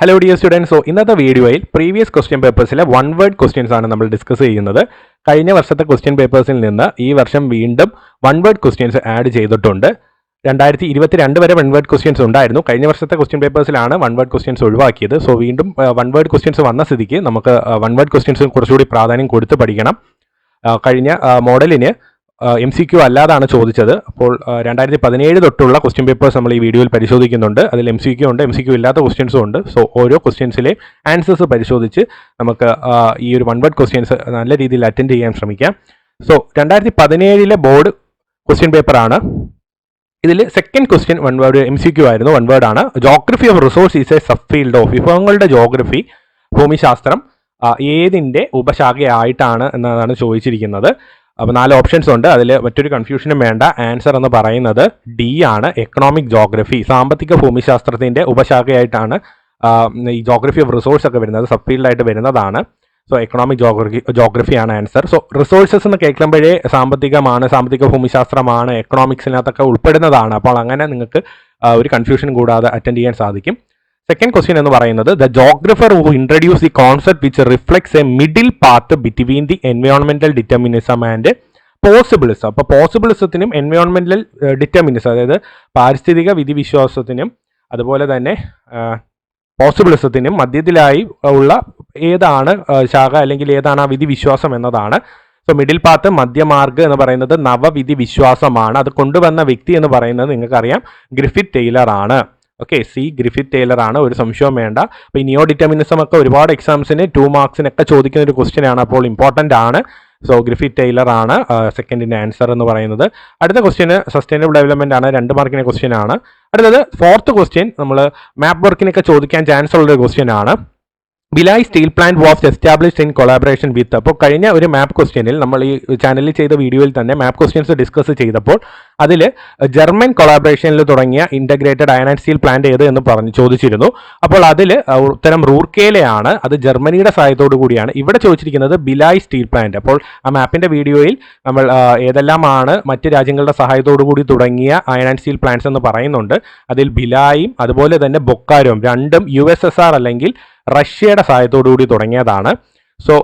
Hello dear students. So ഇന്നത്തെ വീഡിയോയിൽ previous question പേപ്പേഴ്സിലെ വൺ വേർഡ് ക്വസ്റ്റ്യൻസ് ആണ് നമ്മൾ ഡിസ്കസ് ചെയ്യുന്നത്. കഴിഞ്ഞ വർഷത്തെ ക്വസ്റ്റ്യൻ പേപ്പേഴ്സിൽ നിന്ന് ഈ വർഷം വീണ്ടും വൺ വേർഡ് ക്വസ്റ്റ്യൻസ് ആഡ് ചെയ്തിട്ടുണ്ട്. 2022 വരെ വൺ വേർഡ് ക്വസ്റ്റ്യൻസ് ഉണ്ടായിരുന്നു. കഴിഞ്ഞ വർഷത്തെ ക്വസ്റ്റ്യൻ പേപ്പേഴ്സിലാണ് വൺ വേർഡ് ക്വസ്റ്റ്യൻസ് ഒഴിവാക്കിയത്. സോ വീണ്ടും വൺ വേർഡ് ക്വസ്റ്റ്യൻസ് വന്ന സ്ഥിതിക്ക് നമുക്ക് വൺ വേർഡ് ക്വസ്റ്റ്യൻസ് കുറച്ചുകൂടി പ്രാധാന്യം കൊടുത്ത് പഠിക്കണം. കഴിഞ്ഞ മോഡലിന് MCQ അല്ലാതാണ് ചോദിച്ചത്. അപ്പോൾ 2017 തൊട്ടുള്ള ക്വസ്റ്റ്യൻ പേപ്പേഴ്സ് നമ്മൾ ഈ വീഡിയോയിൽ പരിശോധിക്കുന്നുണ്ട്. അതിൽ MCQ ഉണ്ട്, MCQ ഇല്ലാത്ത ക്വസ്റ്റ്യൻസും ഉണ്ട്. സോ ഓരോ ക്വസ്റ്റ്യൻസിലെ ആൻസേഴ്സ് പരിശോധിച്ച് നമുക്ക് ഈ ഒരു വൺ വേർഡ് ക്വസ്റ്റ്യൻസ് നല്ല രീതിയിൽ അറ്റൻഡ് ചെയ്യാൻ ശ്രമിക്കാം. സോ 2017 ബോർഡ് ക്വസ്റ്റ്യൻ പേപ്പറാണ്. ഇതിൽ second question one word MCQ ആയിരുന്നു, വൺ വേർഡ് ആണ്. Geography of resource is A sub field of. വിഭവങ്ങളുടെ ജോഗ്രഫി, ഭൂമിശാസ്ത്രം ഏതിൻ്റെ ഉപശാഖയായിട്ടാണ് എന്നതാണ് ചോദിച്ചിരിക്കുന്നത്. അപ്പോൾ 4 ഓപ്ഷൻസ് ഉണ്ട്. അതിൽ മറ്റൊരു കൺഫ്യൂഷനും വേണ്ട. ആൻസർ എന്ന് പറയുന്നത് D ആണ്, എക്കണോമിക് ജോഗ്രഫി. സാമ്പത്തിക ഭൂമിശാസ്ത്രത്തിൻ്റെ ഉപശാഖയായിട്ടാണ് ഈ ജോഗ്രഫി ഓഫ് റിസോഴ്സ് ഒക്കെ വരുന്നത്, സബ് ഫീൽഡായിട്ട് വരുന്നതാണ്. സോ എക്കണോമിക് ജോഗ്രഫിയാണ് ആൻസർ. സോ റിസോഴ്സസ് എന്ന് കേൾക്കുമ്പോഴേ സാമ്പത്തികമാണ്, സാമ്പത്തിക ഭൂമിശാസ്ത്രമാണ്, എക്കണോമിക്സിനകത്തൊക്കെ ഉൾപ്പെടുന്നതാണ്. അപ്പോൾ അങ്ങനെ നിങ്ങൾക്ക് ഒരു കൺഫ്യൂഷൻ കൂടാതെ അറ്റൻഡ് ചെയ്യാൻ സാധിക്കും. സെക്കൻഡ് ക്വസ്റ്റ്യൻ എന്ന് പറയുന്നത് the geographer who introduce the concept which reflects a middle path between the എൻവയോൺമെന്റൽ ഡിറ്റർമിനിസം ആൻഡ് പോസിബിളിസം. അപ്പോൾ പോസിബിളിസത്തിനും എൻവയോൺമെന്റൽ ഡിറ്റർമിനിസം, അതായത് പാരിസ്ഥിതിക വിധിവിശ്വാസത്തിനും അതുപോലെ തന്നെ പോസിബിളിസത്തിനും മധ്യത്തിലായി ഉള്ള ഏതാണ് ശാഖ അല്ലെങ്കിൽ ഏതാണ് ആ വിധിവിശ്വാസം എന്നതാണ്. സോ മിഡിൽ പാത്ത്, മധ്യമാർഗ് എന്ന് പറയുന്നത് നവവിധി വിശ്വാസമാണ്. അത് കൊണ്ടുവന്ന വ്യക്തി എന്ന് പറയുന്നത് നിങ്ങൾക്കറിയാം, ഗ്രിഫിത്ത് ടെയ്ലർ ആണ്. ഓക്കെ, ഗ്രിഫിത്ത് ടെയ്ലർ ആണ്, ഒരു സംശയവും വേണ്ട. അപ്പോൾ ഈ നിയോ ഡിറ്റർമിനിസം ഒക്കെ ഒരുപാട് എക്സാംസിന് 2 മാർക്സിനൊക്കെ ചോദിക്കുന്ന ഒരു ക്വസ്റ്റ്യൻ ആണ്, അപ്പോൾ ഇമ്പോർട്ടൻ്റ് ആണ്. സോ ഗ്രിഫിത്ത് ടെയ്ലർ ആണ് സെക്കൻഡിൻ്റെ ആൻസർ എന്ന് പറയുന്നത്. അടുത്ത ക്വസ്റ്റ്യന് സസ്റ്റൈനബിൾ ഡെവലപ്മെന്റ് ആണ്, 2 മാർക്കിൻ്റെ ക്വസ്റ്റ്യൻ ആണ്. അടുത്തത് ഫോർത്ത് ക്വസ്റ്റ്യൻ നമ്മൾ മാപ്പ് വർക്കിനൊക്കെ ചോദിക്കാൻ ചാൻസ് ഉള്ളൊരു ക്വസ്റ്റ്യൻ ആണ്. Bhilai steel plant was established in collaboration വിത്ത്. അപ്പോൾ കഴിഞ്ഞ ഒരു മാപ്പ് ക്വസ്റ്റ്യനിൽ നമ്മൾ ഈ ചാനലിൽ ചെയ്ത വീഡിയോയിൽ തന്നെ മാപ്പ് ക്വസ്റ്റ്യൻസ് ഡിസ്കസ് ചെയ്തപ്പോൾ അതിൽ ജർമ്മൻ കൊളാബറേഷനിൽ തുടങ്ങിയ integrated iron and steel plant ഏത് എന്ന് ചോദിച്ചിരുന്നു. അപ്പോൾ അതിൽ ഉത്തരം റൂർക്കേലയാണ്, അത് ജർമ്മനിയുടെ സഹായത്തോടു കൂടിയാണ്. ഇവിടെ ചോദിച്ചിരിക്കുന്നത് ഭിലായ് സ്റ്റീൽ പ്ലാന്റ്. അപ്പോൾ ആ മാപ്പിൻ്റെ വീഡിയോയിൽ നമ്മൾ ഏതെല്ലാമാണ് മറ്റ് രാജ്യങ്ങളുടെ സഹായത്തോടു കൂടി തുടങ്ങിയ അയൺ ആൻഡ് സ്റ്റീൽ പ്ലാന്റ്സ് എന്ന് പറയുന്നുണ്ട്. അതിൽ ഭിലായും അതുപോലെ തന്നെ ബൊക്കാരോയും രണ്ടും USSR അല്ലെങ്കിൽ റഷ്യയുടെ സഹായത്തോടുകൂടി തുടങ്ങിയതാണ്. സോ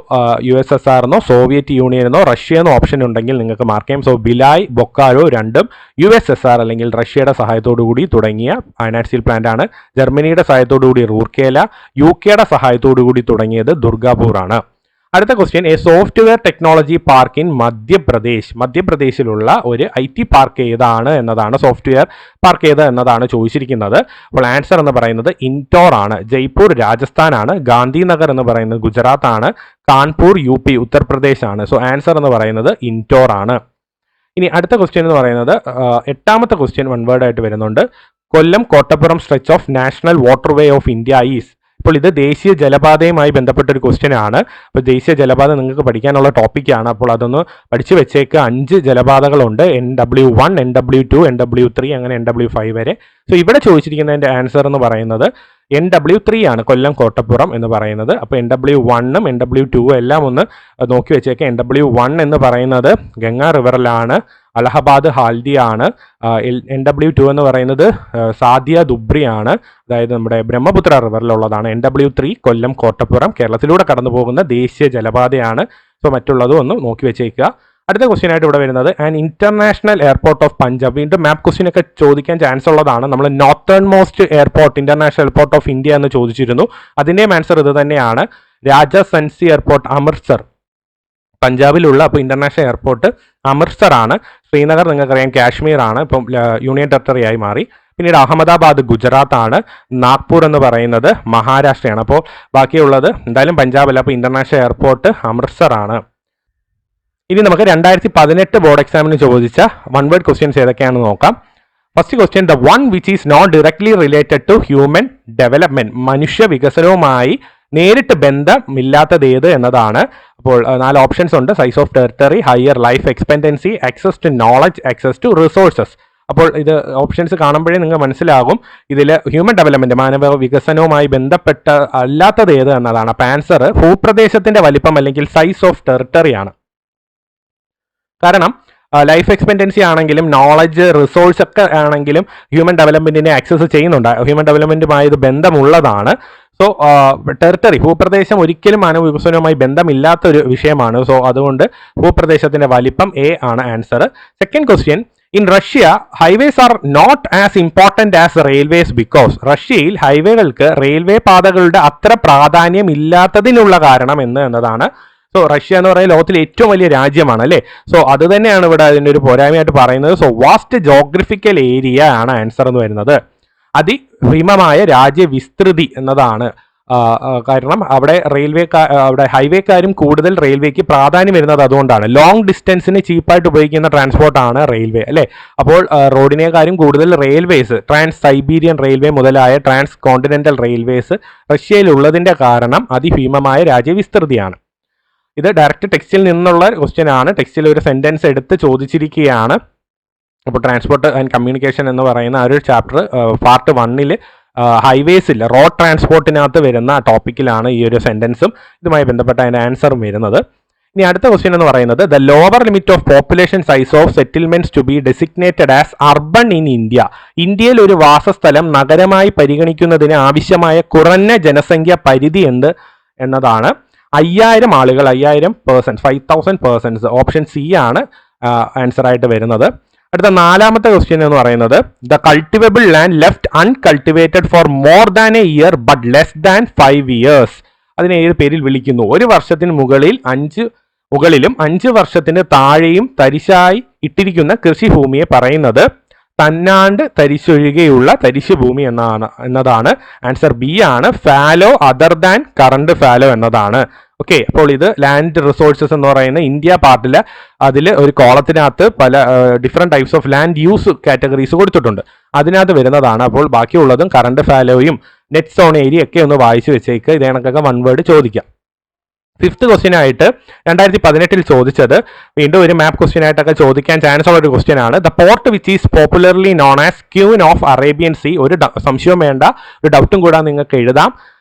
USSR എന്നോ സോവിയറ്റ് യൂണിയൻ എന്നോ റഷ്യ എന്നോ ഓപ്ഷൻ ഉണ്ടെങ്കിൽ നിങ്ങൾക്ക് മാർക്ക് ചെയ്യാം. സോ ഭിലായ്, ബൊക്കാരോ രണ്ടും USSR അല്ലെങ്കിൽ റഷ്യയുടെ സഹായത്തോടുകൂടി തുടങ്ങിയ അയൺ ആൻഡ് സ്റ്റീൽ പ്ലാന്റ് ആണ്. ജർമ്മനിയുടെ സഹായത്തോടുകൂടി റൂർക്കേല, UK സഹായത്തോടുകൂടി തുടങ്ങിയത് ദുർഗാപൂർ ആണ്. അടുത്ത question, a software technology park in Madhya Pradesh. മധ്യപ്രദേശിലുള്ള ഒരു IT പാർക്ക് ഏതാണ് എന്നതാണ്, സോഫ്റ്റ്വെയർ പാർക്ക് ഏത് എന്നതാണ് ചോദിച്ചിരിക്കുന്നത്. അപ്പോൾ ആൻസർ എന്ന് പറയുന്നത് ഇൻഡോർ ആണ്. ജയ്പൂർ രാജസ്ഥാനാണ്, ഗാന്ധിനഗർ എന്ന് പറയുന്നത് ഗുജറാത്ത് ആണ്, കാൺപൂർ UP ഉത്തർപ്രദേശ് ആണ്. സോ ആൻസർ എന്ന് പറയുന്നത് ഇൻഡോർ ആണ്. ഇനി അടുത്ത ക്വസ്റ്റ്യൻ എന്ന് പറയുന്നത് 8ാമത്തെ ക്വസ്റ്റ്യൻ വൺ വേർഡ് ആയിട്ട് വരുന്നുണ്ട്. Kollam Kottappuram stretch of national waterway of India is. അപ്പോൾ ഇത് ദേശീയ ജലപാതയുമായി ബന്ധപ്പെട്ട ഒരു ക്വസ്റ്റ്യൻ ആണ്. അപ്പോൾ ദേശീയ ജലപാത നിങ്ങൾക്ക് പഠിക്കാനുള്ള ടോപ്പിക്കാണ്. അപ്പോൾ അതൊന്ന് പഠിച്ചു വെച്ചേക്ക്. 5 ജലപാതകളുണ്ട്, NW1, NW2, NW3 അങ്ങനെ NW5 വരെ. സോ ഇവിടെ ചോദിച്ചിരിക്കുന്നതിൻ്റെ ആൻസർ എന്ന് പറയുന്നത് NW3 ആണ്, കൊല്ലം കോട്ടപ്പുറം എന്ന് പറയുന്നത്. അപ്പോൾ NW1ഉം NW2ഉം എല്ലാം ഒന്ന് നോക്കി വെച്ചേക്ക്. NW1 എന്ന് പറയുന്നത് ഗംഗാ റിവറിലാണ്, അലഹബാദ് ഹാൽദി ആണ്. NW2 എന്ന് പറയുന്നത് സാദിയ ദുബ്രി ആണ്, അതായത് നമ്മുടെ ബ്രഹ്മപുത്ര റിവറിലുള്ളതാണ്. NW3 കൊല്ലം കോട്ടപ്പുറം കേരളത്തിലൂടെ കടന്നു പോകുന്ന ദേശീയ ജലപാതയാണ്. സോ മറ്റുള്ളതും ഒന്ന് നോക്കി വെച്ചേക്കുക. അടുത്ത ക്വസ്റ്റ്യൻ ആയിട്ട് ഇവിടെ വരുന്നത് and international airport of Punjab. വീണ്ടും മാപ്പ് ക്വസ്റ്റ്യൻ ഒക്കെ ചോദിക്കാൻ ചാൻസ് ഉള്ളതാണ്. നമ്മൾ northern most airport, international airport of India എന്ന് ചോദിച്ചിരുന്നു. അതിൻ്റെയും ആൻസർ ഇത് തന്നെയാണ്, രാജസൻസി എയർപോർട്ട്, അമൃത്സർ പഞ്ചാബിലുള്ള. അപ്പോൾ ഇന്റർനാഷണൽ എയർപോർട്ട് അമൃത്സർ ആണ്. ശ്രീനഗർ നിങ്ങൾക്കറിയാം കാശ്മീർ ആണ്, ഇപ്പം യൂണിയൻ ടെറിട്ടറി ആയി മാറി. പിന്നീട് അഹമ്മദാബാദ് ഗുജറാത്ത് ആണ്, നാഗ്പൂർ എന്ന് പറയുന്നത് മഹാരാഷ്ട്രയാണ്. അപ്പോൾ ബാക്കിയുള്ളത് എന്തായാലും പഞ്ചാബല്ല. അപ്പോൾ ഇന്റർനാഷണൽ എയർപോർട്ട് അമൃത്സർ ആണ്. ഇനി നമുക്ക് 2018 ബോർഡ് എക്സാമിന് ചോദിച്ച വൺ വേർഡ് ക്വസ്റ്റ്യൻസ് ഏതൊക്കെയാണെന്ന് നോക്കാം. First question, the one which is not directly related to human development. മനുഷ്യ വികസനവുമായി നേരിട്ട് ബന്ധമില്ലാത്തത് ഏത് എന്നതാണ്. അപ്പോൾ 4 ഓപ്ഷൻസ് ഉണ്ട്. Size of territory, higher life expectancy, access to knowledge, access to resources. അപ്പോൾ ഇത് ഓപ്ഷൻസ് കാണുമ്പോഴേ നിങ്ങൾക്ക് മനസ്സിലാകും ഇതിൽ ഹ്യൂമൻ ഡെവലപ്മെന്റ്, മാനവ വികസനവുമായി ബന്ധപ്പെട്ട അല്ലാത്തത് ഏത് എന്നതാണ്. അപ്പോൾ ആൻസർ ഭൂപ്രദേശത്തിന്റെ വലിപ്പം അല്ലെങ്കിൽ സൈസ് ഓഫ് ടെറിട്ടറി ആണ്. കാരണം ലൈഫ് എക്സ്പെക്റ്റൻസി ആണെങ്കിലും നോളജ്, റിസോഴ്സ് ഒക്കെ ആണെങ്കിലും ഹ്യൂമൻ ഡെവലപ്മെന്റിനെ ആക്സസ് ചെയ്യുന്നുണ്ട്. ഹ്യൂമൻ ഡെവലപ്മെന്റുമായി ഇത് ബന്ധമുള്ളതാണ്. സോ ടെറിട്ടറി ഭൂപ്രദേശം ഒരിക്കലും മാനവ വികസനവുമായി ബന്ധമില്ലാത്ത ഒരു വിഷയമാണ്. സോ അതുകൊണ്ട് ഭൂപ്രദേശത്തിന്റെ വലിപ്പം എ ആണ് answer. Second question, in Russia highways are not as important as railways because റഷ്യയിൽ ഹൈവേകൾക്ക് റെയിൽവേ പാതകളുടെ അത്ര പ്രാധാന്യം ഇല്ലാത്തതിനുള്ള കാരണം എന്നതാണ്. സോ റഷ്യ എന്ന് പറയുന്നത് ലോകത്തിലെ ഏറ്റവും വലിയ രാജ്യമാണ് അല്ലേ. സോ അത് തന്നെയാണ് ഇവിടെ അതിൻ്റെ ഒരു പോരായ്മയായിട്ട് പറയുന്നത്. സോ വാസ്റ്റ് ജോഗ്രഫിക്കൽ ഏരിയ ആണ് ആൻസർ എന്ന് വരുന്നത്. അതിഭീമമായ രാജ്യവിസ്തൃതി എന്നതാണ് കാരണം അവിടെ അവിടെ ഹൈവേക്കാരും കൂടുതൽ റെയിൽവേക്ക് പ്രാധാന്യം വരുന്നത് അതുകൊണ്ടാണ്. ലോങ് ഡിസ്റ്റൻസിന് ചീപ്പായിട്ട് ഉപയോഗിക്കുന്ന ട്രാൻസ്പോർട്ടാണ് റെയിൽവേ അല്ലേ. അപ്പോൾ റോഡിനേക്കാരും കൂടുതൽ റെയിൽവേസ്, ട്രാൻസ് സൈബീരിയൻ റെയിൽവേ മുതലായ ട്രാൻസ് കോണ്ടിനെന്റൽ റെയിൽവേസ് റഷ്യയിലുള്ളതിൻ്റെ കാരണം അതിഭീമമായ രാജ്യവിസ്തൃതിയാണ്. ഇത് ഡയറക്റ്റ് ടെക്സ്റ്റിൽ നിന്നുള്ള ക്വസ്റ്റ്യൻ ആണ്. ടെക്സ്റ്റിൽ ഒരു സെന്റൻസ് എടുത്ത് ചോദിച്ചിരിക്കുകയാണ്. അപ്പോൾ ട്രാൻസ്പോർട്ട് ആൻഡ് കമ്മ്യൂണിക്കേഷൻ എന്ന് പറയുന്ന ആ ഒരു ചാപ്റ്റർ പാർട്ട് 1 ഹൈവേസിൽ റോഡ് ട്രാൻസ്പോർട്ടിനകത്ത് വരുന്ന ടോപ്പിക്കിലാണ് ഈ ഒരു സെന്റൻസും ഇതുമായി ബന്ധപ്പെട്ട അതിൻ്റെ ആൻസറും വരുന്നത്. ഇനി അടുത്ത ക്വസ്റ്റ്യൻ എന്ന് പറയുന്നത്, the lower limit of population size of settlements to be designated as urban in India. ഇന്ത്യയിൽ ഒരു വാസസ്ഥലം നഗരമായി പരിഗണിക്കുന്നതിന് ആവശ്യമായ കുറഞ്ഞ ജനസംഖ്യ പരിധി എന്നതാണ് 5000 ആളുകൾ, 5000 പേഴ്സൺസ്, 5000 പേഴ്സൺസ്. ഓപ്ഷൻ സി ആണ് ആൻസർ ആയിട്ട് വരുന്നത്. അടുത്ത നാലാമത്തെ ക്വസ്റ്റ്യൻ എന്ന് പറയുന്നത്, the cultivable land left uncultivated for more than A year but less than 5 years. അതിനെ ഏത് പേരിൽ വിളിക്കുന്നു? ഒരു വർഷത്തിന് മുകളിലും 5 വർഷത്തിന് താഴെയും തരിശായി ഇട്ടിരിക്കുന്ന കൃഷിഭൂമിയെ പറയുന്നത് തന്നാണ്ട് തരിശൊഴികെയുള്ള തരിശുഭൂമി എന്നതാണ്. ആൻസർ ബി ആണ്. Fallow other than current fallow എന്നതാണ്. ഓക്കെ, അപ്പോൾ ഇത് ലാൻഡ് റിസോഴ്സസ് എന്ന് പറയുന്ന ഇന്ത്യ പാർട്ടിൽ അതിൽ ഒരു കോളത്തിനകത്ത് പല different types of land use categories കൊടുത്തിട്ടുണ്ട്. അതിനകത്ത് വരുന്നതാണ്. അപ്പോൾ ബാക്കിയുള്ളതും കറണ്ട് ഫാലോയും നെറ്റ് സോൺ ഏരിയ ഒക്കെ ഒന്ന് വായിച്ചു വെച്ചേക്ക്. ഇത് കണക്കൊക്കെ 1 വേർഡ് ചോദിക്കാം. ഫിഫ്ത്ത് ക്വസ്റ്റ്യൻ ആയിട്ട് 2018 ചോദിച്ചത് വീണ്ടും ഒരു മാപ്പ് ക്വസ്റ്റ്യൻ ആയിട്ടൊക്കെ ചോദിക്കാൻ ചാൻസ് ഉള്ള ഒരു ക്വസ്റ്റ്യൻ ആണ്. The port which is popularly known as queen of Arabian sea. ഒരു സംശയവും വേണ്ട, ഒരു ഡൗട്ടും കൂടാതെ നിങ്ങൾക്ക് എഴുതാം.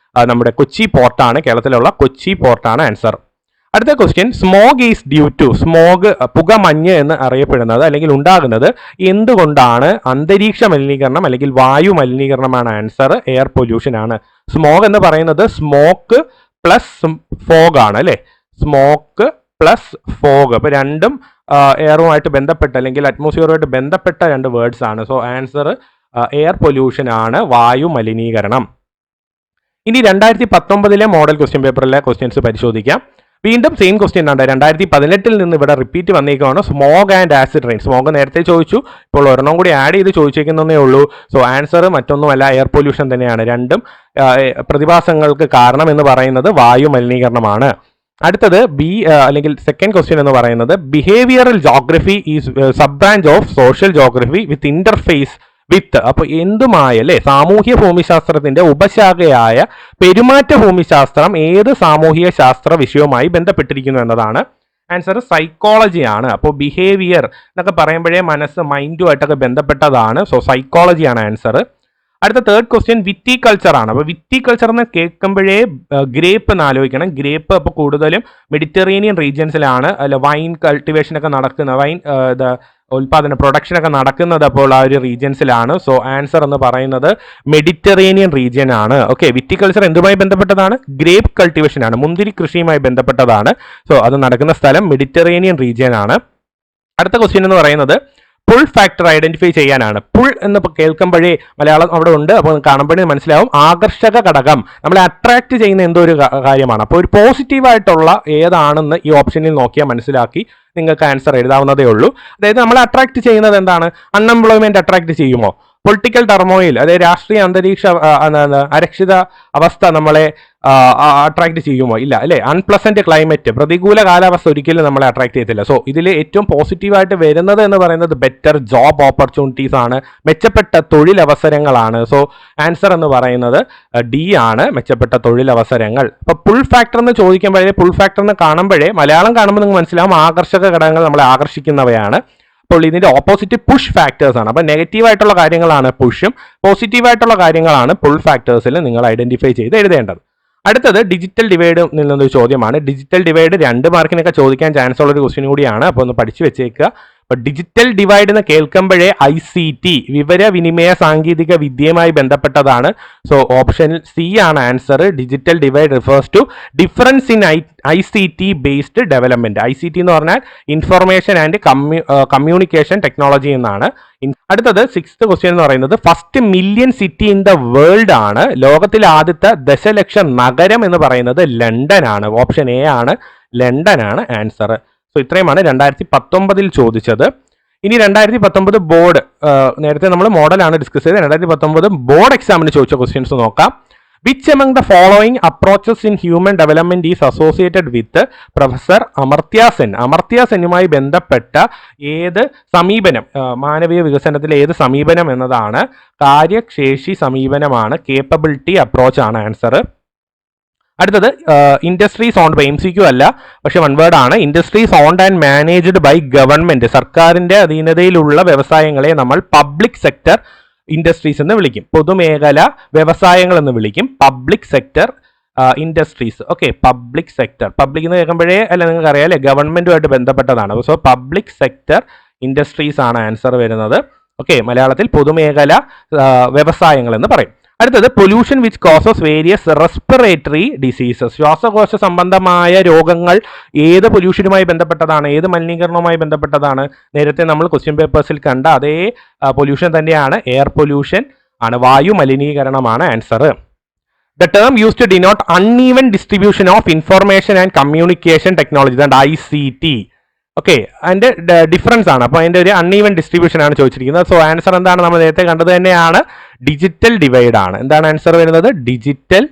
നമ്മുടെ കൊച്ചി പോർട്ടാണ്, കേരളത്തിലുള്ള കൊച്ചി പോർട്ടാണ് ആൻസർ. അടുത്ത question, smog is due to. Smog പുകമഞ്ഞ് എന്ന് അറിയപ്പെടുന്നത് അല്ലെങ്കിൽ ഉണ്ടാകുന്നത് എന്തുകൊണ്ടാണ്? അന്തരീക്ഷ മലിനീകരണം അല്ലെങ്കിൽ വായു മലിനീകരണമാണ് ആൻസർ. എയർ പൊല്യൂഷൻ ആണ്. സ്മോഗ് എന്ന് പറയുന്നത് സ്മോക്ക് പ്ലസ് ഫോഗ് ആണ് അല്ലേ. സ്മോക്ക് പ്ലസ് ഫോഗ്, അപ്പോൾ രണ്ടും എയറുമായിട്ട് ബന്ധപ്പെട്ട അല്ലെങ്കിൽ അറ്റ്മോസ്ഫിയറുമായിട്ട് ബന്ധപ്പെട്ട 2 വേർഡ്സ് ആണ്. സോ ആൻസർ എയർ പൊല്യൂഷൻ ആണ്, വായു മലിനീകരണം. ഇനി 2019 മോഡൽ ക്വസ്റ്റ്യൻ പേപ്പറിലെ ക്വസ്റ്റ്യൻസ് പരിശോധിക്കാം. വീണ്ടും സെയിം ക്വസ്റ്റ്യൻ ആണ്. 2018 നിന്ന് ഇവിടെ റിപ്പീറ്റ് വന്നേക്കാണ്. Smog and acid rain. Smog നേരത്തെ ചോദിച്ചു, ഇപ്പോൾ ഒരെണ്ണം കൂടി ആഡ് ചെയ്ത് ചോദിച്ചേക്കുന്നേ ഉള്ളൂ. സോ ആൻസർ മറ്റൊന്നുമല്ല, എയർ പൊല്യൂഷൻ തന്നെയാണ്. രണ്ടും പ്രതിഭാസങ്ങൾക്ക് കാരണം എന്ന് പറയുന്നത് വായു മലിനീകരണമാണ്. അടുത്തത് അല്ലെങ്കിൽ സെക്കൻഡ് ക്വസ്റ്റ്യൻ എന്ന് പറയുന്നത്, behavioural geography is sub branch of social geography with interface with. അപ്പോൾ എന്തുമായ അല്ലേ, സാമൂഹ്യ ഭൂമിശാസ്ത്രത്തിന്റെ ഉപശാഖയായ പെരുമാറ്റ ഭൂമിശാസ്ത്രം ഏത് സാമൂഹിക ശാസ്ത്ര വിഷയവുമായി ബന്ധപ്പെട്ടിരിക്കുന്നു എന്നതാണ്. ആൻസർ സൈക്കോളജി ആണ്. അപ്പോൾ ബിഹേവിയർ എന്നൊക്കെ പറയുമ്പോഴേ മനസ്സ് മൈൻഡുമായിട്ടൊക്കെ ബന്ധപ്പെട്ടതാണ്. സോ സൈക്കോളജിയാണ് ആൻസർ. അടുത്ത തേർഡ് ക്വസ്റ്റ്യൻ വിറ്റികൾച്ചർ ആണ്. അപ്പോൾ വിറ്റികൾച്ചർ എന്ന് കേൾക്കുമ്പോഴേ ഗ്രേപ്പ് എന്ന് ആലോചിക്കണം. ഗ്രേപ്പ് അപ്പോൾ കൂടുതലും മെഡിറ്ററേനിയൻ റീജിയൻസിലാണ് വൈൻ കൾട്ടിവേഷൻ ഒക്കെ നടക്കുന്നത്, വൈൻ പ്രൊഡക്ഷനൊക്കെ നടക്കുന്നത് അപ്പോൾ ആ ഒരു റീജിയൻസിലാണ്. സോ ആൻസർ എന്ന് പറയുന്നത് മെഡിറ്ററേനിയൻ റീജിയൻ ആണ്. ഓക്കെ, വിറ്റികൾച്ചർ എന്തുമായി ബന്ധപ്പെട്ടതാണ്? ഗ്രേപ്പ് കൾട്ടിവേഷൻ ആണ്, മുന്തിരി കൃഷിയുമായി ബന്ധപ്പെട്ടതാണ്. സോ അത് നടക്കുന്ന സ്ഥലം മെഡിറ്ററേനിയൻ റീജിയൻ ആണ്. അടുത്ത ക്വസ്റ്റ്യൻ എന്ന് പറയുന്നത് പുൾ ഫാക്ടർ ഐഡന്റിഫൈ ചെയ്യാനാണ്. പുൾ എന്ന് കേൾക്കുമ്പോഴേ മലയാളം അവിടെ ഉണ്ട്, അപ്പോൾ കാണുമ്പോഴേ മനസ്സിലാവും ആകർഷക ഘടകം, നമ്മളെ അട്രാക്ട് ചെയ്യുന്ന എന്തോ ഒരു കാര്യമാണ്. അപ്പോൾ ഒരു പോസിറ്റീവായിട്ടുള്ള ഏതാണെന്ന് ഈ ഓപ്ഷനിൽ നോക്കിയാൽ മനസ്സിലാക്കി നിങ്ങൾക്ക് ആൻസർ എഴുതാവുന്നതേ ഉള്ളൂ. അതായത് നമ്മളെ അട്രാക്ട് ചെയ്യുന്നത് എന്താണ്? അൺഎംപ്ലോയ്മെന്റ് അട്രാക്ട് ചെയ്യുമോ? പൊളിറ്റിക്കൽ ടർമോയിൽ, അതായത് രാഷ്ട്രീയ അന്തരീക്ഷ അരക്ഷിത അവസ്ഥ നമ്മളെ അട്രാക്ട് ചെയ്യുമോ? ഇല്ല അല്ലേ. അൺപ്ലസന്റ് ക്ലൈമറ്റ്, പ്രതികൂല കാലാവസ്ഥ ഒരിക്കലും നമ്മളെ അട്രാക്ട് ചെയ്യത്തില്ല. സോ ഇതിൽ ഏറ്റവും പോസിറ്റീവായിട്ട് വരുന്നത് എന്ന് പറയുന്നത് ബെറ്റർ ജോബ് ഓപ്പർച്യൂണിറ്റീസ് ആണ്, മെച്ചപ്പെട്ട തൊഴിലവസരങ്ങളാണ്. സോ ആൻസർ എന്ന് പറയുന്നത് ഡി ആണ്, മെച്ചപ്പെട്ട തൊഴിലവസരങ്ങൾ. അപ്പൊ പുൾ ഫാക്ടർ എന്ന് ചോദിക്കുമ്പോഴേ, പുൾ ഫാക്ടർ എന്ന് കാണുമ്പോഴേ മലയാളം കാണുമ്പോൾ നിങ്ങൾക്ക് മനസ്സിലാവും ആകർഷക ഘടകങ്ങൾ നമ്മളെ ആകർഷിക്കുന്നവയാണ്. അപ്പോൾ ഇതിന്റെ ഓപ്പോസിറ്റ് പുഷ് ഫാക്ടേഴ്സ് ആണ്. അപ്പോൾ നെഗറ്റീവായിട്ടുള്ള കാര്യങ്ങളാണ് പുഷും, പോസിറ്റീവായിട്ടുള്ള കാര്യങ്ങളാണ് പുൾ ഫാക്ടേഴ്സിൽ നിങ്ങൾ ഐഡന്റിഫൈ ചെയ്ത് എഴുതേണ്ടത്. അടുത്തത് ഡിജിറ്റൽ ഡിവൈഡ് നിന്നൊരു ചോദ്യമാണ്. ഡിജിറ്റൽ ഡിവൈഡ് 2 മാർക്കിനൊക്കെ ചോദിക്കാൻ ചാൻസ് ഉള്ള ഒരു ക്വസ്റ്റ്യൻ കൂടിയാണ്. അപ്പോൾ ഒന്ന് പഠിച്ചു വെച്ചേക്കുക. അപ്പോൾ ഡിജിറ്റൽ ഡിവൈഡ് എന്ന് കേൾക്കുമ്പോഴേ ICT വിവരവിനിമയ സാങ്കേതിക വിദ്യയുമായി ബന്ധപ്പെട്ടതാണ്. സോ ഓപ്ഷൻ സി ആണ് answer. Digital divide refers to difference in ICT based development. ICT എന്ന് പറഞ്ഞാൽ ഇൻഫർമേഷൻ ആൻഡ് കമ്മ്യൂണിക്കേഷൻ ടെക്നോളജി എന്നാണ്. അടുത്തത് 6th ക്വസ്റ്റ്യൻ എന്ന് പറയുന്നത് first million city in the world ആണ്. ലോകത്തിലെ ആദ്യത്തെ ദശലക്ഷം നഗരം എന്ന് പറയുന്നത് ലണ്ടൻ ആണ്. ഓപ്ഷൻ എ ആണ്, ലണ്ടൻ ആണ് ആൻസർ. സോ ഇത്രയുമാണ് 2019 ചോദിച്ചത്. ഇനി 2019 ബോർഡ്, നേരത്തെ നമ്മൾ മോഡലാണ് ഡിസ്കസ് ചെയ്തത്. 2019 ബോർഡ് എക്സാമിന് ചോദിച്ച ക്വസ്റ്റ്യൻസ് നോക്കാം. Which among the following approaches in human development is associated with professor Amartya Sen? Amartya സെന്നുമായി ബന്ധപ്പെട്ട ഏത് സമീപനം, മാനവീയ വികസനത്തിലെ ഏത് സമീപനം എന്നതാണ്? കാര്യശേഷി സമീപനമാണ്, കേപ്പബിലിറ്റി അപ്രോച്ച് ആണ് ആൻസർ. അടുത്തത് ഇൻഡസ്ട്രീസ് ഓൺഡ് ബൈ, MCQ അല്ല പക്ഷെ വൺ വേർഡ് ആണ്. Industries owned and managed by government, സർക്കാരിന്റെ അധീനതയിലുള്ള വ്യവസായങ്ങളെ നമ്മൾ പബ്ലിക് സെക്ടർ ഇൻഡസ്ട്രീസ് എന്ന് വിളിക്കും. പൊതുമേഖല വ്യവസായങ്ങൾ എന്ന് വിളിക്കും. Public sector industries. Okay, public sector, public എന്ന് കേൾക്കുമ്പോഴേ അല്ല നിങ്ങൾക്ക് അറിയാം അല്ലേ, ഗവൺമെന്റുമായിട്ട് ബന്ധപ്പെട്ടതാണ്. സോ പബ്ലിക് സെക്ടർ ഇൻഡസ്ട്രീസ് ആണ് ആൻസർ വരുന്നത്. ഓക്കെ, മലയാളത്തിൽ പൊതുമേഖല വ്യവസായങ്ങൾ എന്ന് പറയും. അടുത്തത് pollution which causes various respiratory diseases. ശ്വാസകോശ സംബന്ധമായ രോഗങ്ങൾ ഏത് പൊല്യൂഷനുമായി ബന്ധപ്പെട്ടതാണ്, ഏത് മലിനീകരണവുമായി ബന്ധപ്പെട്ടതാണ്? നേരത്തെ നമ്മൾ ക്വസ്റ്റ്യൻ പേപ്പേഴ്സിൽ കണ്ട അതേ പൊല്യൂഷൻ തന്നെയാണ്, എയർ പൊല്യൂഷൻ ആണ്, വായു മലിനീകരണമാണ് answer. The term use to denote uneven distribution of information and communication technology, ICT. Okay, അതിന്റെ ഡിഫറൻസ് ആണ്. അപ്പോൾ അതിന്റെ ഒരു അൺഈവൻ ഡിസ്ട്രിബ്യൂഷൻ ആണ് ചോദിച്ചിരിക്കുന്നത്. സോ ആൻസർ എന്താണ്? നമ്മൾ നേരത്തെ കണ്ടത് തന്നെയാണ്, ഡിജിറ്റൽ ഡിവൈഡ് ആണ്. എന്താണ് ആൻസർ വരുന്നത്? ഡിജിറ്റൽ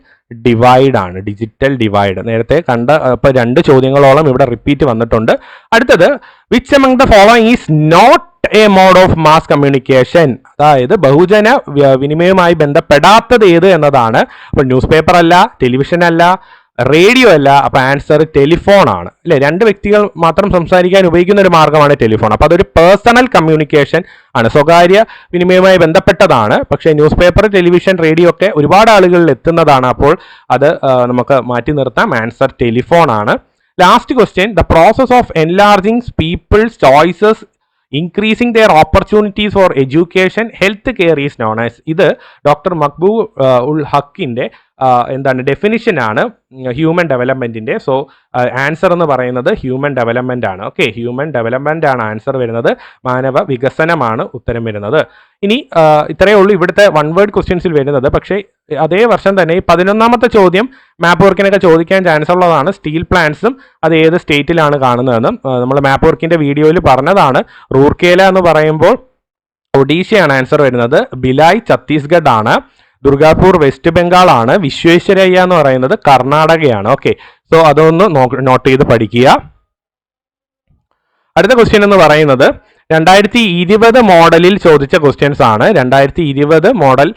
ഡിവൈഡ് ആണ്. ഡിജിറ്റൽ ഡിവൈഡ് നേരത്തെ കണ്ട, ഇപ്പോൾ 2 ചോദ്യങ്ങളോളം ഇവിടെ റിപ്പീറ്റ് വന്നിട്ടുണ്ട്. അടുത്തത് which among the following is not a mode of mass communication, അതായത് ബഹുജന വിനിമയവുമായി ബന്ധപ്പെടാത്തത് ഏത് എന്നതാണ്. അപ്പോൾ ന്യൂസ് പേപ്പർ അല്ല, ടെലിവിഷൻ അല്ല, റേഡിയോ അല്ല. അപ്പൊ ആൻസർ ടെലിഫോൺ ആണ് അല്ലെ. 2 വ്യക്തികൾ മാത്രം സംസാരിക്കാൻ ഉപയോഗിക്കുന്ന ഒരു മാർഗമാണ് ടെലിഫോൺ. അപ്പൊ അതൊരു പേഴ്സണൽ കമ്മ്യൂണിക്കേഷൻ ആണ്, സ്വകാര്യ വിനിമയവുമായി ബന്ധപ്പെട്ടതാണ്. പക്ഷേ ന്യൂസ് പേപ്പർ, ടെലിവിഷൻ, റേഡിയോ ഒക്കെ ഒരുപാട് ആളുകളിൽ എത്തുന്നതാണ്. അപ്പോൾ അത് നമുക്ക് മാറ്റി നിർത്താം. ആൻസർ ടെലിഫോൺ ആണ്. Last question, the process of enlarging people's choices increasing their opportunities for education health care is known as. ഇത് ഡോക്ടർ മഖ്ബൂൽ ഉൽ ഹക്കിന്റെ എന്താണ് ഡെഫിനിഷൻ ആണ് ഹ്യൂമൻ ഡെവലപ്മെന്റിന്റെ. സോ ആൻസർ എന്ന് പറയുന്നത് ഹ്യൂമൻ ഡെവലപ്മെന്റ് ആണ്. ഓക്കെ, ഹ്യൂമൻ ഡെവലപ്മെന്റ് ആണ് ആൻസർ വരുന്നത്. മാനവ വികസനമാണ് ഉത്തരം വരുന്നത്. ഇനി ഇത്രയേ ഉള്ളൂ ഇവിടുത്തെ വൺ വേർഡ് ക്വസ്റ്റ്യൻസിൽ വരുന്നത്. പക്ഷേ അതേ വർഷം തന്നെ 11ാമത്തെ ചോദ്യം മാപ്പ് വർക്കിനൊക്കെ ചോദിക്കാൻ ചാൻസ് ഉള്ളതാണ്. സ്റ്റീൽ പ്ലാന്റ്സും അത് ഏത് സ്റ്റേറ്റിലാണ് കാണുന്നതെന്നും നമ്മൾ മാപ്പ് വർക്കിന്റെ വീഡിയോയിൽ പറഞ്ഞതാണ്. റൂർക്കേല എന്ന് പറയുമ്പോൾ ഒഡീഷയാണ് ആൻസർ വരുന്നത്. ഭിലായ് ഛത്തീസ്ഗഡ് ആണ്. ദുർഗാപൂർ വെസ്റ്റ് ബംഗാൾ ആണ്. വിശ്വേശ്വരയ്യ എന്ന് പറയുന്നത് കർണാടകയാണ്. ഓക്കെ, സോ അതൊന്ന് നോട്ട് ചെയ്ത് പഠിക്കുക. അടുത്ത ക്വസ്റ്റ്യൻ എന്ന് പറയുന്നത് 2020 മോഡലിൽ ചോദിച്ച ക്വസ്റ്റ്യൻസ് ആണ്. 2020 മോഡൽ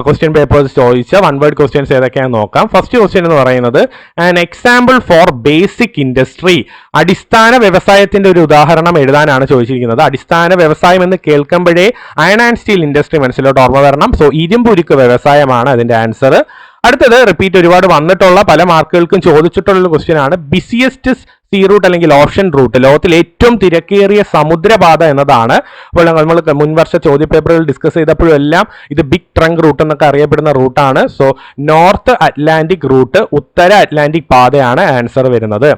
ക്വസ്റ്റ്യൻ പേപ്പേഴ്സ് ചോദിച്ച വൺ വേർഡ് ക്വസ്റ്റ്യൻസ് ഏതൊക്കെയാണെന്ന് നോക്കാം. ഫസ്റ്റ് ക്വസ്റ്റ്യൻ എന്ന് പറയുന്നത് an example for basic industry, അടിസ്ഥാന വ്യവസായത്തിന്റെ ഒരു ഉദാഹരണം എഴുതാനാണ് ചോദിച്ചിരിക്കുന്നത്. അടിസ്ഥാന വ്യവസായം എന്ന് കേൾക്കുമ്പോഴേ അയൺ ആൻഡ് സ്റ്റീൽ ഇൻഡസ്ട്രി മനസ്സിലോട്ട് ഓർമ്മ വരണം. സോ ഇരുമ്പുരുക്ക് വ്യവസായമാണ് അതിന്റെ ആൻസർ. അടുത്തത് റിപ്പീറ്റ് ഒരുപാട് വന്നിട്ടുള്ള പല മാർക്കുകൾക്കും ചോദിച്ചിട്ടുള്ള ക്വസ്റ്റ്യൻ ആണ് ബിസിയസ്റ്റ് സീ റൂട്ട് അല്ലെങ്കിൽ ഓഷൻ റൂട്ട്, ലോകത്തിൽ ഏറ്റവും തിരക്കേറിയ സമുദ്രപാത എന്നതാണ്. അപ്പോൾ നമ്മൾ മുൻവർഷ ചോദ്യപേപ്പറുകൾ ഡിസ്കസ് ചെയ്തപ്പോഴും എല്ലാം ഇത് ബിഗ് ട്രങ്ക് റൂട്ട് എന്നൊക്കെ അറിയപ്പെടുന്ന റൂട്ടാണ്. സോ നോർത്ത് അറ്റ്ലാന്റിക് റൂട്ട്, ഉത്തര അറ്റ്ലാന്റിക് പാതയാണ് ആൻസർ വരുന്നത്.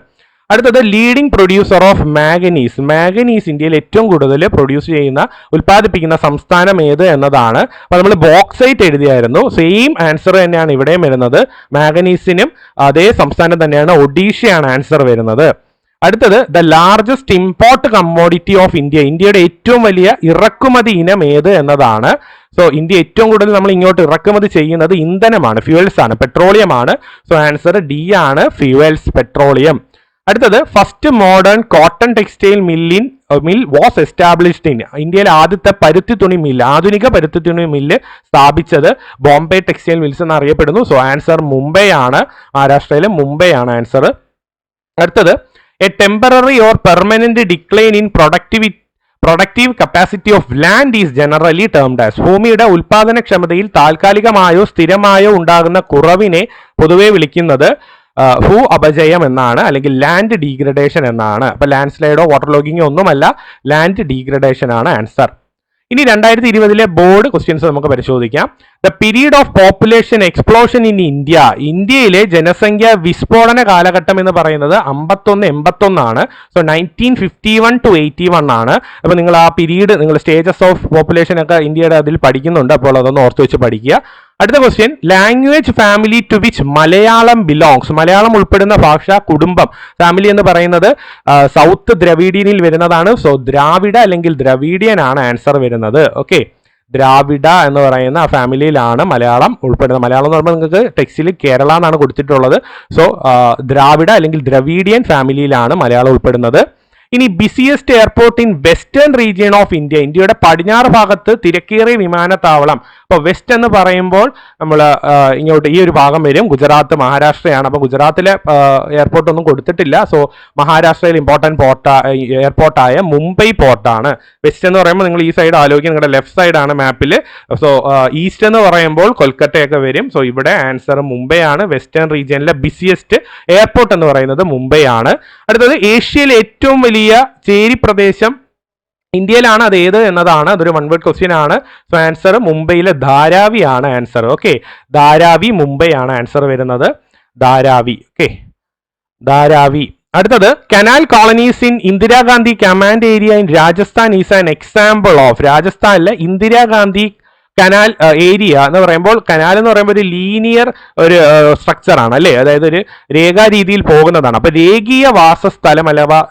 അടുത്തത് leading producer of manganese. Manganese ഇന്ത്യയിൽ ഏറ്റവും കൂടുതൽ പ്രൊഡ്യൂസ് ചെയ്യുന്ന, ഉൽപ്പാദിപ്പിക്കുന്ന സംസ്ഥാനം ഏത് എന്നതാണ്. അപ്പോൾ നമ്മൾ ബോക്സൈറ്റ് എഴുതിയായിരുന്നു. സെയിം ആൻസർ തന്നെയാണ് ഇവിടെയും വരുന്നത്. മാംഗനീസിനും അതേ സംസ്ഥാനം തന്നെയാണ്, ഒഡീഷയാണ് ആൻസർ വരുന്നത്. അടുത്തത് the largest import commodity of India. ഇന്ത്യയുടെ ഏറ്റവും വലിയ ഇറക്കുമതി ഇനം ഏത് എന്നതാണ്. സോ ഇന്ത്യ ഏറ്റവും കൂടുതൽ നമ്മൾ ഇങ്ങോട്ട് ഇറക്കുമതി ചെയ്യുന്നത് ഇന്ധനമാണ്, ഫ്യൂവൽസ് ആണ്, പെട്രോളിയം ആണ്. സോ ആൻസർ ഡി ആണ്, ഫ്യൂവൽസ്, പെട്രോളിയം. അടുത്തത് first modern cotton textile mill was established in. ഇന്ത്യയിലെ ആദ്യത്തെ പരുത്തി തുണി മില്ല്, ആധുനിക പരുത്തി തുണി മില്ല് സ്ഥാപിച്ചത് ബോംബെ ടെക്സ്റ്റൈൽ മിൽസ് എന്ന് അറിയപ്പെടുന്നു. സോ ആൻസർ മുംബൈ ആണ്, മഹാരാഷ്ട്രയിലെ മുംബൈ ആണ് ആൻസർ. അടുത്തത് A temporary or permanent decline in productive capacity of land is generally termed as. ഭൂമിയുടെ ഉൽപാദനക്ഷമതയിൽ താൽക്കാലികമായോ സ്ഥിരമായോ ഉണ്ടാകുന്ന കുറവിനെ പൊതുവെ വിളിക്കുന്നത് ഭൂ അപജയം എന്നാണ്, അല്ലെങ്കിൽ ലാൻഡ് ഡീഗ്രഡേഷൻ എന്നാണ്. അപ്പോൾ ലാൻഡ് സ്ലൈഡോ വാട്ടർ ലോഗിങ്ങോ ഒന്നുമല്ല, ലാൻഡ് ഡീഗ്രഡേഷൻ ആണ് ആൻസർ. ഇനി 2020 ബോർഡ് ക്വസ്റ്റ്യൻസ് നമുക്ക് പരിശോധിക്കാം. The period of population explosion in India. ഇന്ത്യയിലെ ജനസംഖ്യ വിസ്ഫോടന കാലഘട്ടം എന്ന് പറയുന്നത് 51-81 ആണ്. സോ 1951 to 81 ആണ്. അപ്പോൾ നിങ്ങൾ ആ പീരീഡ്, നിങ്ങൾ സ്റ്റേജസ് ഓഫ് പോപ്പുലേഷൻ ഒക്കെ ഇന്ത്യയുടെ അതിൽ പഠിക്കുന്നുണ്ട്, അപ്പോൾ അതൊന്ന് ഓർത്ത് വെച്ച് പഠിക്കുക. അടുത്ത question, language family to which Malayalam belongs. Malayalam ഉൾപ്പെടുന്ന ഭാഷ കുടുംബം. ഫാമിലി എന്ന് പറയുന്നത് സൗത്ത് ദ്രവീഡിയനിൽ വരുന്നതാണ്. സോ ദ്രാവിഡ അല്ലെങ്കിൽ ദ്രവീഡിയൻ ആണ് ആൻസർ വരുന്നത്. ഓക്കെ, ദ്രാവിഡ എന്ന് പറയുന്ന ആ ഫാമിലിയിലാണ് മലയാളം ഉൾപ്പെടുന്നത്. മലയാളം എന്ന് പറയുമ്പോൾ നിങ്ങൾക്ക് ടെക്സ്റ്റിൽ കേരള എന്നാണ് കൊടുത്തിട്ടുള്ളത്. സോ ദ്രാവിഡ അല്ലെങ്കിൽ ദ്രവീഡിയൻ ഫാമിലിയിലാണ് മലയാളം ഉൾപ്പെടുന്നത്. ഇനി busiest airport in western region of India. ഇന്ത്യയുടെ പടിഞ്ഞാറ് ഭാഗത്ത് തിരക്കേറിയ വിമാനത്താവളം. അപ്പോൾ വെസ്റ്റ് എന്ന് പറയുമ്പോൾ നമ്മൾ ഇങ്ങോട്ട് ഈ ഒരു ഭാഗം വരും, ഗുജറാത്ത് മഹാരാഷ്ട്രയാണ്. അപ്പോൾ ഗുജറാത്തിലെ എയർപോർട്ട് ഒന്നും കൊടുത്തിട്ടില്ല. സോ മഹാരാഷ്ട്രയിൽ ഇമ്പോർട്ടൻറ്റ് എയർപോർട്ടായ മുംബൈ പോർട്ടാണ്. വെസ്റ്റ് എന്ന് പറയുമ്പോൾ നിങ്ങൾ ഈ സൈഡ് ആലോചിക്കുക, നിങ്ങളുടെ ലെഫ്റ്റ് സൈഡാണ് മാപ്പിൽ. സോ ഈസ്റ്റ് എന്ന് പറയുമ്പോൾ കൊൽക്കത്തയൊക്കെ വരും. സോ ഇവിടെ ആൻസർ മുംബൈ ആണ്. വെസ്റ്റേൺ റീജിയനിലെ ബിസിയസ്റ്റ് എയർപോർട്ട് എന്ന് പറയുന്നത് മുംബൈ ആണ്. അടുത്തത്, ഏഷ്യയിലെ ഏറ്റവും വലിയ ചേരി പ്രദേശം ഇന്ത്യയിലാണ്, അത് ഏത് എന്നതാണ്. അതൊരു വൺ വേർഡ് ക്വസ്റ്റ്യൻ ആണ്. സോ ആൻസർ മുംബൈയിലെ ധാരാവി ആണ് ആൻസർ. ഓക്കെ, ധാരാവി മുംബൈ ആണ് ആൻസർ വരുന്നത്. ധാരാവി. ഓക്കെ, ധാരാവി. അടുത്തത്, canal colonies in Indira Gandhi command area in Rajasthan is an example of. രാജസ്ഥാനിലെ ഇന്ദിരാഗാന്ധി കനാൽ ഏരിയ എന്ന് പറയുമ്പോൾ, കനാൽ എന്ന് പറയുമ്പോൾ ഒരു ലീനിയർ ഒരു സ്ട്രക്ചർ ആണ് അല്ലേ, അതായത് ഒരു രേഖാ രീതിയിൽ പോകുന്നതാണ്. അപ്പൊ രേഖീയ വാസസ്ഥലം അഥവാ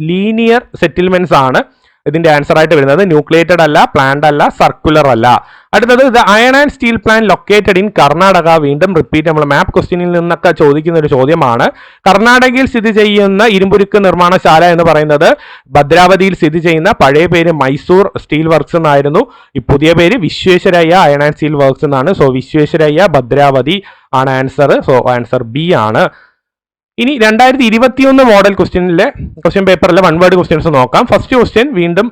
ലീനിയർ സെറ്റിൽമെന്റ്സ് ആണ് ഇതിന്റെ ആൻസർ ആയിട്ട് വരുന്നത്. ന്യൂക്ലിയേറ്റഡ് അല്ല, പ്ലാന്റ് അല്ല, സർക്കുലർ അല്ല. അടുത്തത്, the iron and steel plant located in Karnataka. വീണ്ടും റിപ്പീറ്റ്, നമ്മൾ മാപ്പ് ക്വസ്റ്റ്യനിൽ നിന്നൊക്കെ ചോദിക്കുന്ന ഒരു ചോദ്യമാണ്. കർണാടകയിൽ സ്ഥിതി ചെയ്യുന്ന ഇരുമ്പുരുക്ക് നിർമ്മാണശാല എന്ന് പറയുന്നത് ഭദ്രാവതിയിൽ സ്ഥിതി ചെയ്യുന്ന, പഴയ പേര് മൈസൂർ സ്റ്റീൽ വർക്ക്സ് എന്നായിരുന്നു. ഈ പുതിയ പേര് Visvesvaraya iron and steel works എന്നാണ്. സോ വിശ്വേശ്വരയ്യ ഭദ്രാവതി ആണ് ആൻസർ. സോ ആൻസർ ബി ആണ്. ഇനി 2021 മോഡൽ ക്വസ്റ്റ്യൻ പേപ്പറിലെ വൺ വേർഡ് ക്വസ്റ്റ്യൻസ് നോക്കാം. ഫസ്റ്റ് ക്വസ്റ്റ്യൻ വീണ്ടും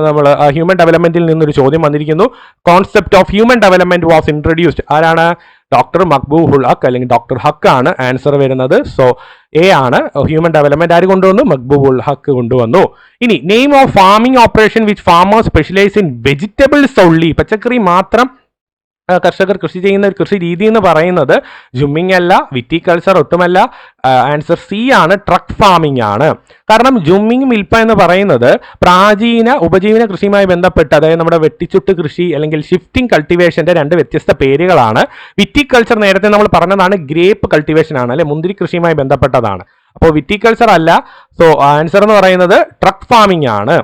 നമ്മൾ ഹ്യൂമൻ ഡെവലപ്മെന്റിൽ നിന്നൊരു ചോദ്യം വന്നിരിക്കുന്നു. Concept of human development was introduced. ആരാണ്? ഡോക്ടർ മഖ്ബൂൽ ഹക്ക് അല്ലെങ്കിൽ ഡോക്ടർ ഹക്ക് ആണ് ആൻസർ വരുന്നത്. സോ എ ആണ്. ഹ്യൂമൻ ഡെവലപ്മെന്റ് ആര് കൊണ്ടുവന്നു? മഖ്ബൂൽ ഹക്ക് കൊണ്ടുവന്നു. ഇനി name of farming operation which farmers specialise in vegetables only. പച്ചക്കറി മാത്രം കർഷകർ കൃഷി ചെയ്യുന്ന ഒരു കൃഷി രീതി എന്ന് പറയുന്നത് ജുമ്മിങ് അല്ല, വിറ്റിക്കൾച്ചർ ഒട്ടുമല്ല. ആൻസർ സി ആണ്, ട്രക്ക് ഫാമിംഗ് ആണ്. കാരണം ജുമ്മിങ് മിൽപ്പ എന്ന് പറയുന്നത് പ്രാചീന ഉപജീവന കൃഷിയുമായി ബന്ധപ്പെട്ട്, അതായത് നമ്മുടെ വെട്ടിച്ചുട്ട് കൃഷി അല്ലെങ്കിൽ ഷിഫ്റ്റിംഗ് കൾട്ടിവേഷന്റെ രണ്ട് വ്യത്യസ്ത പേരുകളാണ്. വിറ്റിക്കൾച്ചർ നേരത്തെ നമ്മൾ പറഞ്ഞതാണ്, ഗ്രേപ്പ് കൾട്ടിവേഷൻ ആണ് അല്ലെ, മുന്തിരി കൃഷിയുമായി ബന്ധപ്പെട്ടതാണ്. അപ്പോൾ വിറ്റിക്കൾച്ചർ അല്ല. സോ ആൻസർ എന്ന് പറയുന്നത് ട്രക്ക് ഫാമിംഗ് ആണ്.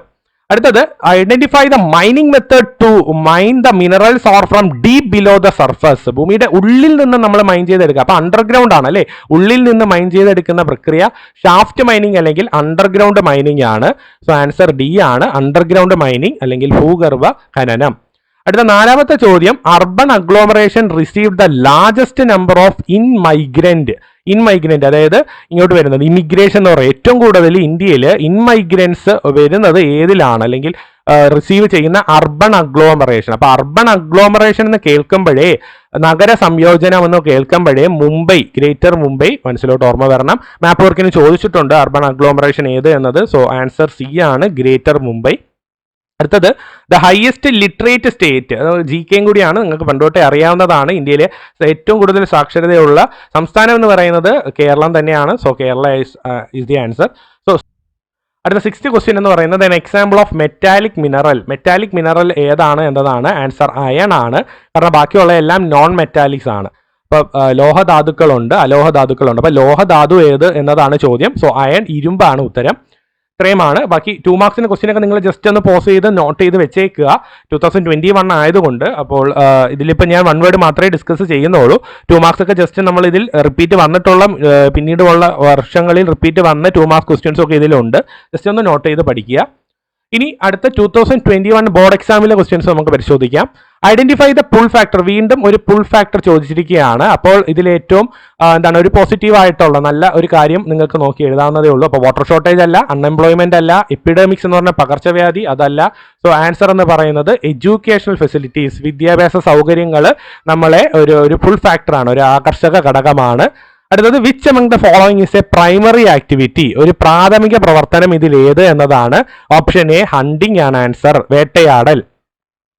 അടുത്തത്, identify the mining method to mine the minerals or from deep below the surface. ഭൂമിയുടെ ഉള്ളിൽ നിന്ന് നമ്മൾ മൈൻ ചെയ്തെടുക്കുക. അപ്പൊ അണ്ടർഗ്രൗണ്ട് ആണ് അല്ലെ, ഉള്ളിൽ നിന്ന് മൈൻ ചെയ്തെടുക്കുന്ന പ്രക്രിയ ഷാഫ്റ്റ് മൈനിങ് അല്ലെങ്കിൽ അണ്ടർഗ്രൗണ്ട് മൈനിങ് ആണ്. സോ ആൻസർ ഡി ആണ്, അണ്ടർഗ്രൗണ്ട് മൈനിങ് അല്ലെങ്കിൽ ഭൂഗർഭ ഖനനം. അടുത്ത നാലാമത്തെ ചോദ്യം, urban agglomeration receive the largest number of inmigrant അതായത് ഇങ്ങോട്ട് വരുന്നത് ഇമിഗ്രേഷൻ എന്ന് പറയും. ഏറ്റവും കൂടുതൽ ഇന്ത്യയിൽ ഇൻമൈഗ്രൻസ് വരുന്നത് ഏതിലാണ്, അല്ലെങ്കിൽ റിസീവ് ചെയ്യുന്ന അർബൻ അഗ്ലോമറേഷൻ. അപ്പൊ അർബൻ അഗ്ലോമറേഷൻ എന്ന് കേൾക്കുമ്പോഴേ, നഗര സംയോജനം എന്ന് കേൾക്കുമ്പോഴേ മുംബൈ, ഗ്രേറ്റർ മുംബൈ മനസ്സിലോട്ട് ഓർമ്മ വരണം. മാപ്പ് വർക്കിന് ചോദിച്ചിട്ടുണ്ട് അർബൻ അഗ്ലോമറേഷൻ ഏത് എന്നത്. സോ ആൻസർ സി ആണ്, ഗ്രേറ്റർ മുംബൈ. അടുത്തത്, the highest literate state. G കെയും കൂടിയാണ്, നിങ്ങൾക്ക് പണ്ടോട്ടേ അറിയാവുന്നതാണ്. ഇന്ത്യയിലെ ഏറ്റവും കൂടുതൽ സാക്ഷരതയുള്ള സംസ്ഥാനം എന്ന് പറയുന്നത് കേരളം തന്നെയാണ്. So Kerala is the answer. So അടുത്ത 6th ക്വസ്റ്റ്യൻ എന്ന് പറയുന്നത് an example of metallic mineral ഏതാണ് എന്നതാണ്. ആൻസർ അയൺ ആണ്. കാരണം ബാക്കിയുള്ള എല്ലാം നോൺ മെറ്റാലിക്സ് ആണ്. അപ്പോൾ ലോഹധാതുക്കളുണ്ട്, അലോഹധാതുക്കളുണ്ട്. അപ്പോൾ ലോഹധാതു ഏത് എന്നതാണ് ചോദ്യം. സോ അയൺ, ഇരുമ്പാണ് ഉത്തരം. ഇത്രയുമാണ്. ബാക്കി 2 മാർക്സിന്റെ ക്വസ്റ്റ്യൻ ഒക്കെ നിങ്ങൾ ജസ്റ്റ് ഒന്ന് പോസ് ചെയ്ത് നോട്ട് ചെയ്ത് വെച്ചേക്കുക. 2021 ആയതുകൊണ്ട്. അപ്പോൾ ഇതിലിപ്പോൾ ഞാൻ വൺ വേർഡ് മാത്രമേ ഡിസ്കസ് ചെയ്യുന്നുള്ളൂ. 2 മാർക്സ് ഒക്കെ ജസ്റ്റ് നമ്മൾ ഇതിൽ റിപ്പീറ്റ് വന്നിട്ടുള്ള, പിന്നീടുള്ള വർഷങ്ങളിൽ റിപ്പീറ്റ് വന്ന 2 മാർക്ക് ക്വസ്റ്റ്യൻസ് ഒക്കെ ഇതിലുണ്ട്. ജസ്റ്റ് ഒന്ന് നോട്ട് ചെയ്ത് പഠിക്കുക. ഇനി അടുത്ത 2021 ബോർഡ് എക്സാമിലെ ക്വസ്റ്റ്യൻസ് നമുക്ക് പരിശോധിക്കാം. Identify the pull factor. വീണ്ടും ഒരു പുൾ ഫാക്ടർ ചോദിച്ചിരിക്കുകയാണ്. അപ്പോൾ ഇതിലേറ്റവും ഒരു പോസിറ്റീവ് ആയിട്ടുള്ള നല്ല ഒരു കാര്യം നിങ്ങൾക്ക് നോക്കി എഴുതാവുന്നതേ ഉള്ളൂ. അപ്പോൾ വാട്ടർ ഷോർട്ടേജ് അല്ല, അൺഎംപ്ലോയ്മെന്റ് അല്ല, എപ്പിഡമിക്സ് എന്ന് പറഞ്ഞ പകർച്ചവ്യാധി അതല്ല. സോ ആൻസർ എന്ന് പറയുന്നത് എഡ്യൂക്കേഷണൽ ഫെസിലിറ്റീസ്, വിദ്യാഭ്യാസ സൗകര്യങ്ങൾ നമ്മളെ ഒരു ഫുൾ ഫാക്ടറാണ്, ഒരു ആകർഷക ഘടകമാണ്. അടുത്തത് which among the following is a primary activity? ഒരു പ്രാഥമിക പ്രവർത്തനം ഇതിൽ ഏത് എന്നതാണ്. ഓപ്ഷൻ എ ഹണ്ടിങ് ആണ് ആൻസർ, വേട്ടയാടൽ.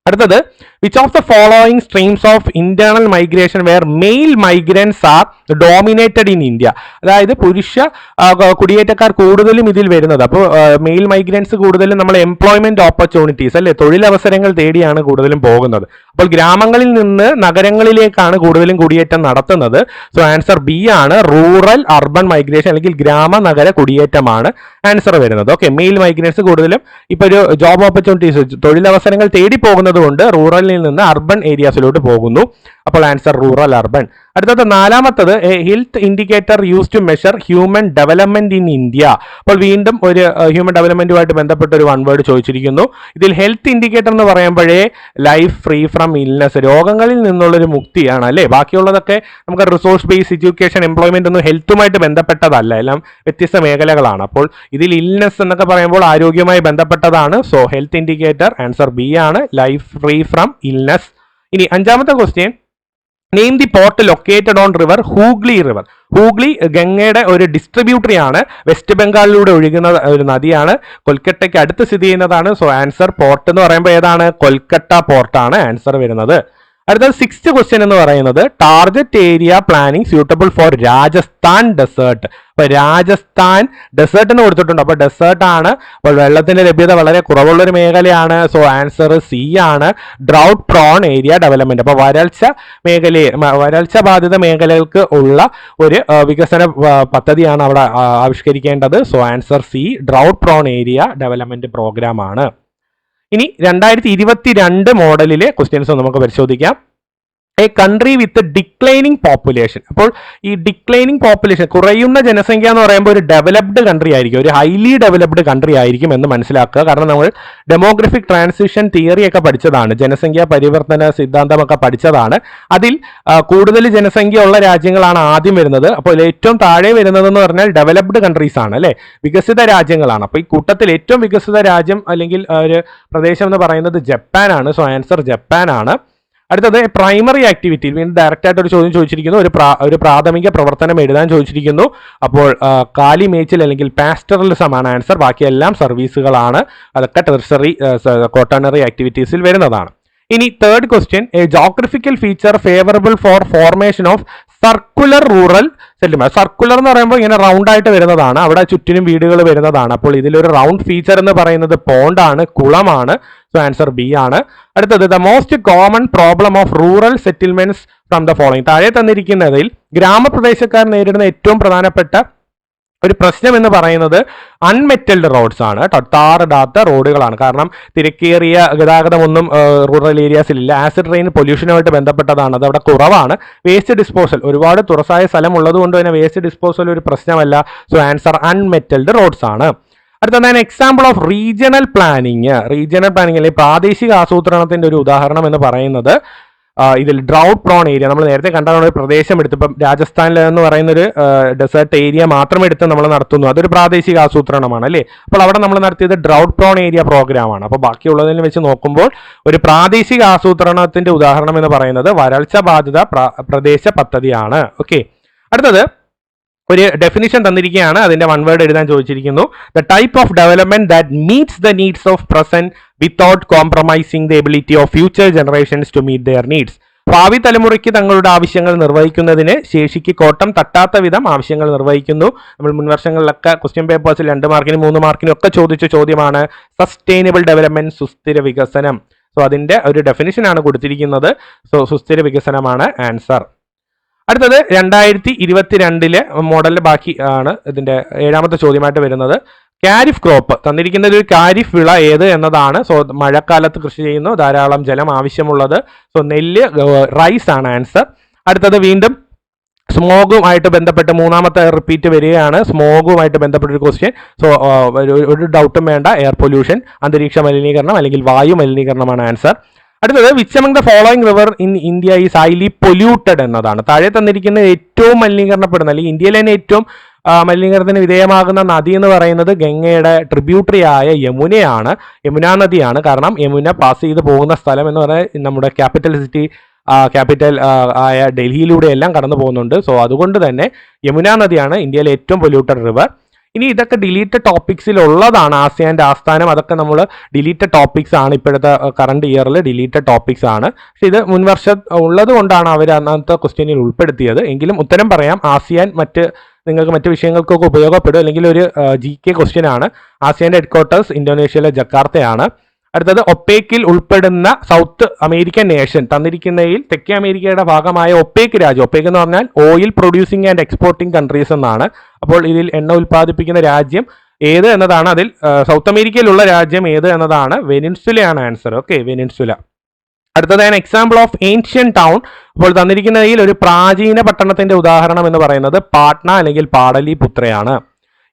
അടുത്തത് which of the following streams of internal migration where male migrants are dominated in India? അതായത് പുരുഷ കുടിയേറ്റക്കാർ കൂടുതലും ഇതിൽ വരുന്നത്. അപ്പോൾ മെയിൽ മൈഗ്രൻസ് കൂടുതലും നമ്മൾ എംപ്ലോയ്മെന്റ് ഓപ്പർച്യൂണിറ്റീസ് അല്ലെ, തൊഴിലവസരങ്ങൾ തേടിയാണ് കൂടുതലും പോകുന്നത്. അപ്പോൾ ഗ്രാമങ്ങളിൽ നിന്ന് നഗരങ്ങളിലേക്കാണ് കൂടുതലും കുടിയേറ്റം നടത്തുന്നത്. സോ ആൻസർ ബി ആണ്, റൂറൽ അർബൻ മൈഗ്രേഷൻ അല്ലെങ്കിൽ ഗ്രാമ നഗര കുടിയേറ്റമാണ് ആൻസർ വരുന്നത്. ഓക്കെ, മെയിൽ മൈഗ്രൻസ് കൂടുതലും ഇപ്പൊ ഒരു ജോബ് ഓപ്പർച്യൂണിറ്റീസ് തൊഴിലവസരങ്ങൾ തേടി പോകുന്നത് കൊണ്ട് റൂറലിൽ നിന്ന് അർബൻ ഏരിയാസിലോട്ട് പോകുന്നു. അപ്പോൾ ആൻസർ റൂറൽ അർബൻ. അടുത്തത് നാലാമത്തത് health indicator use to measure human development in India. അപ്പോൾ വീണ്ടും ഒരു ഹ്യൂമൻ ഡെവലപ്മെന്റുമായിട്ട് ബന്ധപ്പെട്ട ഒരു വൺ വേർഡ് ചോദിച്ചിരിക്കുന്നു. ഇതിൽ ഹെൽത്ത് ഇൻഡിക്കേറ്റർ എന്ന് പറയുമ്പോഴേ ലൈഫ് ഫ്രീ ഫ്രം ഇൽനെസ്, രോഗങ്ങളിൽ നിന്നുള്ളൊരു മുക്തിയാണ് അല്ലേ. ബാക്കിയുള്ളതൊക്കെ നമുക്ക് റിസോഴ്സ് ബേസ് എഡ്യൂക്കേഷൻ എംപ്ലോയ്മെന്റ് ഒന്നും ഹെൽത്തുമായിട്ട് ബന്ധപ്പെട്ടതല്ല, എല്ലാം വ്യത്യസ്ത മേഖലകളാണ്. അപ്പോൾ ഇതിൽ ഇൽനെസ് എന്നൊക്കെ പറയുമ്പോൾ ആരോഗ്യവുമായി ബന്ധപ്പെട്ടതാണ്. So health indicator answer B ആണ്, ലൈഫ് ഫ്രീ ഫ്രം ഇൽനെസ്. ഇനി അഞ്ചാമത്തെ question, name the port located on river Hooghly river. Hooghly ഗംഗയുടെ ഒരു ഡിസ്ട്രിബ്യൂട്ടറി ആണ്, വെസ്റ്റ് ബംഗാളിലൂടെ ഒഴുകുന്ന ഒരു നദിയാണ്, കൊൽക്കട്ടയ്ക്ക് അടുത്ത് സ്ഥിതി ചെയ്യുന്നതാണ്. സോ ആൻസർ പോർട്ട് എന്ന് പറയുമ്പോൾ ഏതാണ്, കൊൽക്കട്ട പോർട്ടാണ് ആൻസർ വരുന്നത്. അടുത്തത് സിക്സ്ത് ക്വസ്റ്റ്യൻ എന്ന് പറയുന്നത് target area planning suitable for Rajasthan desert. അപ്പൊ രാജസ്ഥാൻ ഡെസേർട്ട് എന്ന് കൊടുത്തിട്ടുണ്ട്, അപ്പൊ ഡെസേർട്ട് ആണ്. അപ്പോൾ വെള്ളത്തിന്റെ ലഭ്യത വളരെ കുറവുള്ള ഒരു മേഖലയാണ്. സോ ആൻസർ സി ആണ്, ഡ്രൗട്ട് പ്രോൺ ഏരിയ ഡെവലപ്മെന്റ്. അപ്പൊ വരൾച്ച ബാധിത മേഖലകൾക്ക് ഉള്ള ഒരു വികസന പദ്ധതിയാണ് അവിടെ ആവിഷ്കരിക്കേണ്ടത്. So answer C, drought prone area development programme ആണ്. ഇനി 2022 മോഡലിലെ ക്വസ്റ്റ്യൻസ് നമുക്ക് പരിശോധിക്കാം. A country with declining population. അപ്പോൾ ഈ ഡിക്ലൈനിങ് പോപ്പുലേഷൻ, കുറയുന്ന ജനസംഖ്യ എന്ന് പറയുമ്പോൾ ഒരു ഡെവലപ്ഡ് കൺട്രി ആയിരിക്കും, ഒരു ഹൈലി ഡെവലപ്ഡ് കൺട്രി ആയിരിക്കും എന്ന് മനസ്സിലാക്കുക. കാരണം നമ്മൾ ഡെമോഗ്രഫിക് ട്രാൻസിഷൻ തിയറി ഒക്കെ പഠിച്ചതാണ്, ജനസംഖ്യാ പരിവർത്തന സിദ്ധാന്തമൊക്കെ പഠിച്ചതാണ്. അതിൽ കൂടുതൽ ജനസംഖ്യ ഉള്ള രാജ്യങ്ങളാണ് ആദ്യം വരുന്നത്. അപ്പോൾ ഏറ്റവും താഴെ വരുന്നതെന്ന് പറഞ്ഞാൽ ഡെവലപ്ഡ് കൺട്രീസ് ആണ് അല്ലേ, വികസിത രാജ്യങ്ങളാണ്. അപ്പോൾ ഈ കൂട്ടത്തിൽ ഏറ്റവും വികസിത രാജ്യം അല്ലെങ്കിൽ ഒരു പ്രദേശം എന്ന് പറയുന്നത് ജപ്പാനാണ്. So answer ജപ്പാനാണ്. അടുത്തത് പ്രൈമറി ആക്ടിവിറ്റി, വീണ്ടും ഡയറക്റ്റ് ആയിട്ട് ഒരു ചോദ്യം ചോദിച്ചിരിക്കുന്നു. ഒരു പ്രാഥമിക പ്രവർത്തനം എഴുതാൻ ചോദിച്ചിരിക്കുന്നു. അപ്പോൾ കാലി മേച്ചിൽ അല്ലെങ്കിൽ പാസ്റ്ററലിസം ആണ് ആൻസർ, ബാക്കിയെല്ലാം സർവീസുകളാണ്. അതൊക്കെ ടെർഷറി ക്വാട്ടേണറി ആക്ടിവിറ്റീസിൽ വരുന്നതാണ്. ഇനി third question, A geographical feature favourable four formation of circular rural settlement. Circular എന്ന് പറയുമ്പോൾ ഇങ്ങനെ റൗണ്ട് ആയിട്ട് വരുന്നതാണ്, അവിടെ ചുറ്റിനും വീടുകൾ വരുന്നതാണ്. അപ്പോൾ ഇതിലൊരു റൗണ്ട് ഫീച്ചർ എന്ന് പറയുന്നത് പോണ്ടാണ്, കുളമാണ്. സോ ആൻസർ ബി ആണ്. അടുത്തത് the most common problem of rural settlements from the following. താഴെ തന്നിരിക്കുന്നതിൽ ഗ്രാമപ്രദേശക്കാർ നേരിടുന്ന ഏറ്റവും പ്രധാനപ്പെട്ട ഒരു പ്രശ്നം എന്ന് പറയുന്നത് അൺമെറ്റൽഡ് റോഡ്സ് ആണ്, ടാറിടാത്ത റോഡുകളാണ്. കാരണം തിരക്കേറിയ ഗതാഗതമൊന്നും റൂറൽ ഏരിയാസിലില്ല. ആസിഡ് റെയിൻ പൊല്യൂഷനുമായിട്ട് ബന്ധപ്പെട്ടതാണ്, അത് അവിടെ കുറവാണ്. വേസ്റ്റ് ഡിസ്പോസൽ, ഒരുപാട് തുറസായ സ്ഥലം ഉള്ളത് കൊണ്ട് തന്നെ വേസ്റ്റ് ഡിസ്പോസൽ ഒരു പ്രശ്നമല്ല. സോ ആൻസർ അൺമെറ്റൽഡ് റോഡ്സ് ആണ്. അടുത്തതാണ് example of regional planning. Regional planning അല്ലെങ്കിൽ പ്രാദേശിക ആസൂത്രണത്തിന്റെ ഒരു ഉദാഹരണം എന്ന് പറയുന്നത് ഇതിൽ ഡ്രൗട്ട് പ്രോൺ ഏരിയ, നമ്മൾ നേരത്തെ കണ്ടാണ് ഒരു പ്രദേശം എടുത്ത്, ഇപ്പം രാജസ്ഥാനിൽ എന്ന് പറയുന്നൊരു ഡെസേർട്ട് ഏരിയ മാത്രം എടുത്ത് നമ്മൾ നടത്തുന്നു, അതൊരു പ്രാദേശിക ആസൂത്രണമാണ് അല്ലേ. അപ്പോൾ അവിടെ നമ്മൾ നടത്തിയത് ഡ്രൗട്ട് പ്രോൺ ഏരിയ പ്രോഗ്രാമാണ്. അപ്പോൾ ബാക്കിയുള്ളതിൽ വെച്ച് നോക്കുമ്പോൾ ഒരു പ്രാദേശിക ആസൂത്രണത്തിന്റെ ഉദാഹരണം എന്ന് പറയുന്നത് വരൾച്ച ബാധിത പ്രദേശ പദ്ധതിയാണ്. ഓക്കെ, അടുത്തത് ഒരു ഡെഫിനിഷൻ തന്നിരിക്കുകയാണ്, അതിന്റെ വൺ വേർഡ് എഴുതാൻ ചോദിച്ചിരിക്കുന്നു. The type of development that meets the needs of present without compromising the ability of future generations to meet their needs. ഭാവി തലമുറയ്ക്ക് തങ്ങളുടെ ആവശ്യങ്ങൾ നിർവഹിക്കുന്നതിന് ശേഷിക്ക് കോട്ടം തട്ടാത്ത വിധം ആവശ്യങ്ങൾ നിർവഹിക്കുന്നു. നമ്മൾ മുൻവർഷങ്ങളിലൊക്കെ ക്വസ്റ്റ്യൻ പേപ്പേഴ്സിൽ 2 മാർക്കിനും 3 മാർക്കിനും ഒക്കെ ചോദിച്ച ചോദ്യമാണ് സസ്റ്റൈനബിൾ ഡെവലപ്മെന്റ്, സുസ്ഥിര വികസനം. സോ അതിന്റെ ഒരു ഡെഫിനിഷനാണ് കൊടുത്തിരിക്കുന്നത്. സോ സുസ്ഥിര വികസനമാണ് ആൻസർ. അടുത്തത് 2022 മോഡലിന്റെ ബാക്കി ആണ് ഇതിന്റെ 7ാമത്തെ ചോദ്യമായിട്ട് വരുന്നത്. കാരിഫ് ക്രോപ്പ് തന്നിരിക്കുന്നത് ഒരു കാരിഫ് വിള ഏത് എന്നതാണ്. സോ മഴക്കാലത്ത് കൃഷി ചെയ്യുന്നു, ധാരാളം ജലം ആവശ്യമുള്ളത്. സോ നെല്ല്, റൈസ് ആണ് ആൻസർ. അടുത്തത് വീണ്ടും സ്മോഗുമായിട്ട് ബന്ധപ്പെട്ട് 3ാമത്തെ റിപ്പീറ്റ് വരികയാണ്, സ്മോഗുമായിട്ട് ബന്ധപ്പെട്ട ഒരു ക്വസ്റ്റ്യൻ. സോ ഒരു ഡൗട്ടും വേണ്ട, എയർ പൊല്യൂഷൻ, അന്തരീക്ഷ മലിനീകരണം അല്ലെങ്കിൽ വായു മലിനീകരണമാണ് ആൻസർ. അടുത്തത് which among the following river in India is highly polluted എന്നതാണ്. താഴെ തന്നിരിക്കുന്ന ഏറ്റവും മലിനീകരണപ്പെടുന്ന അല്ലെങ്കിൽ ഇന്ത്യയിലെ തന്നെ ഏറ്റവും മലിനീകരണത്തിന് വിധേയമാകുന്ന നദി എന്ന് പറയുന്നത് ഗംഗയുടെ ട്രിബ്യൂട്ടറി ആയ യമുനയാണ്, യമുന നദിയാണ്. കാരണം യമുന പാസ് ചെയ്ത് പോകുന്ന സ്ഥലം എന്ന് പറഞ്ഞാൽ നമ്മുടെ ക്യാപിറ്റൽ സിറ്റി ക്യാപിറ്റൽ ആയ ഡൽഹിയിലൂടെ എല്ലാം കടന്നു പോകുന്നുണ്ട്. സോ അതുകൊണ്ട് തന്നെ യമുന നദിയാണ് ഇന്ത്യയിലെ ഏറ്റവും പൊല്യൂട്ടഡ് റിവർ. ഇനി ഇതൊക്കെ ഡിലീറ്റഡ് ടോപ്പിക്സിൽ ഉള്ളതാണ്. ആസിയാൻ്റെ ആസ്ഥാനം അതൊക്കെ നമ്മൾ ഡിലീറ്റഡ് ടോപ്പിക്സ് ആണ്, ഇപ്പോഴത്തെ കറണ്ട് ഇയറിൽ ഡിലീറ്റഡ് ടോപ്പിക്സ് ആണ്. പക്ഷെ ഇത് മുൻവർഷം ഉള്ളത് കൊണ്ടാണ് അവർ അന്നത്തെ ക്വസ്റ്റ്യനിൽ ഉൾപ്പെടുത്തിയത്. എങ്കിലും ഉത്തരം പറയാം. ആസിയാൻ നിങ്ങൾക്ക് മറ്റ് വിഷയങ്ങൾക്കൊക്കെ ഉപയോഗപ്പെടും. അല്ലെങ്കിൽ ഒരു GK ക്വസ്റ്റ്യൻ ആണ്. ആസിയാൻ്റെ ഹെഡ്ക്വാർട്ടേഴ്സ് ഇന്തോനേഷ്യയിലെ ജക്കാർത്തയാണ്. അടുത്തത് ഒപ്പേക്കിൽ ഉൾപ്പെടുന്ന സൗത്ത് അമേരിക്കൻ നേഷൻ തന്നിരിക്കുന്നതിൽ തെക്കേ അമേരിക്കയുടെ ഭാഗമായ ഒപ്പേക്ക് രാജ്യം, ഒപ്പേക്ക് എന്ന് പറഞ്ഞാൽ oil producing and exporting countries എന്നാണ്. അപ്പോൾ ഇതിൽ എണ്ണ ഉൽപ്പാദിപ്പിക്കുന്ന രാജ്യം ഏത് എന്നതാണ്. അതിൽ സൗത്ത് അമേരിക്കയിലുള്ള രാജ്യം ഏത് എന്നതാണ്. വെനിൻസുലയാണ് ആൻസർ. ഓക്കെ, വെനിൻസുല. അടുത്തത് എക്സാമ്പിൾ ഓഫ് ഏൻഷ്യൻ ടൗൺ. അപ്പോൾ തന്നിരിക്കുന്നതിൽ ഒരു പ്രാചീന പട്ടണത്തിന്റെ ഉദാഹരണം എന്ന് പറയുന്നത് പാട്ന അല്ലെങ്കിൽ പാടലിപുത്രയാണ്.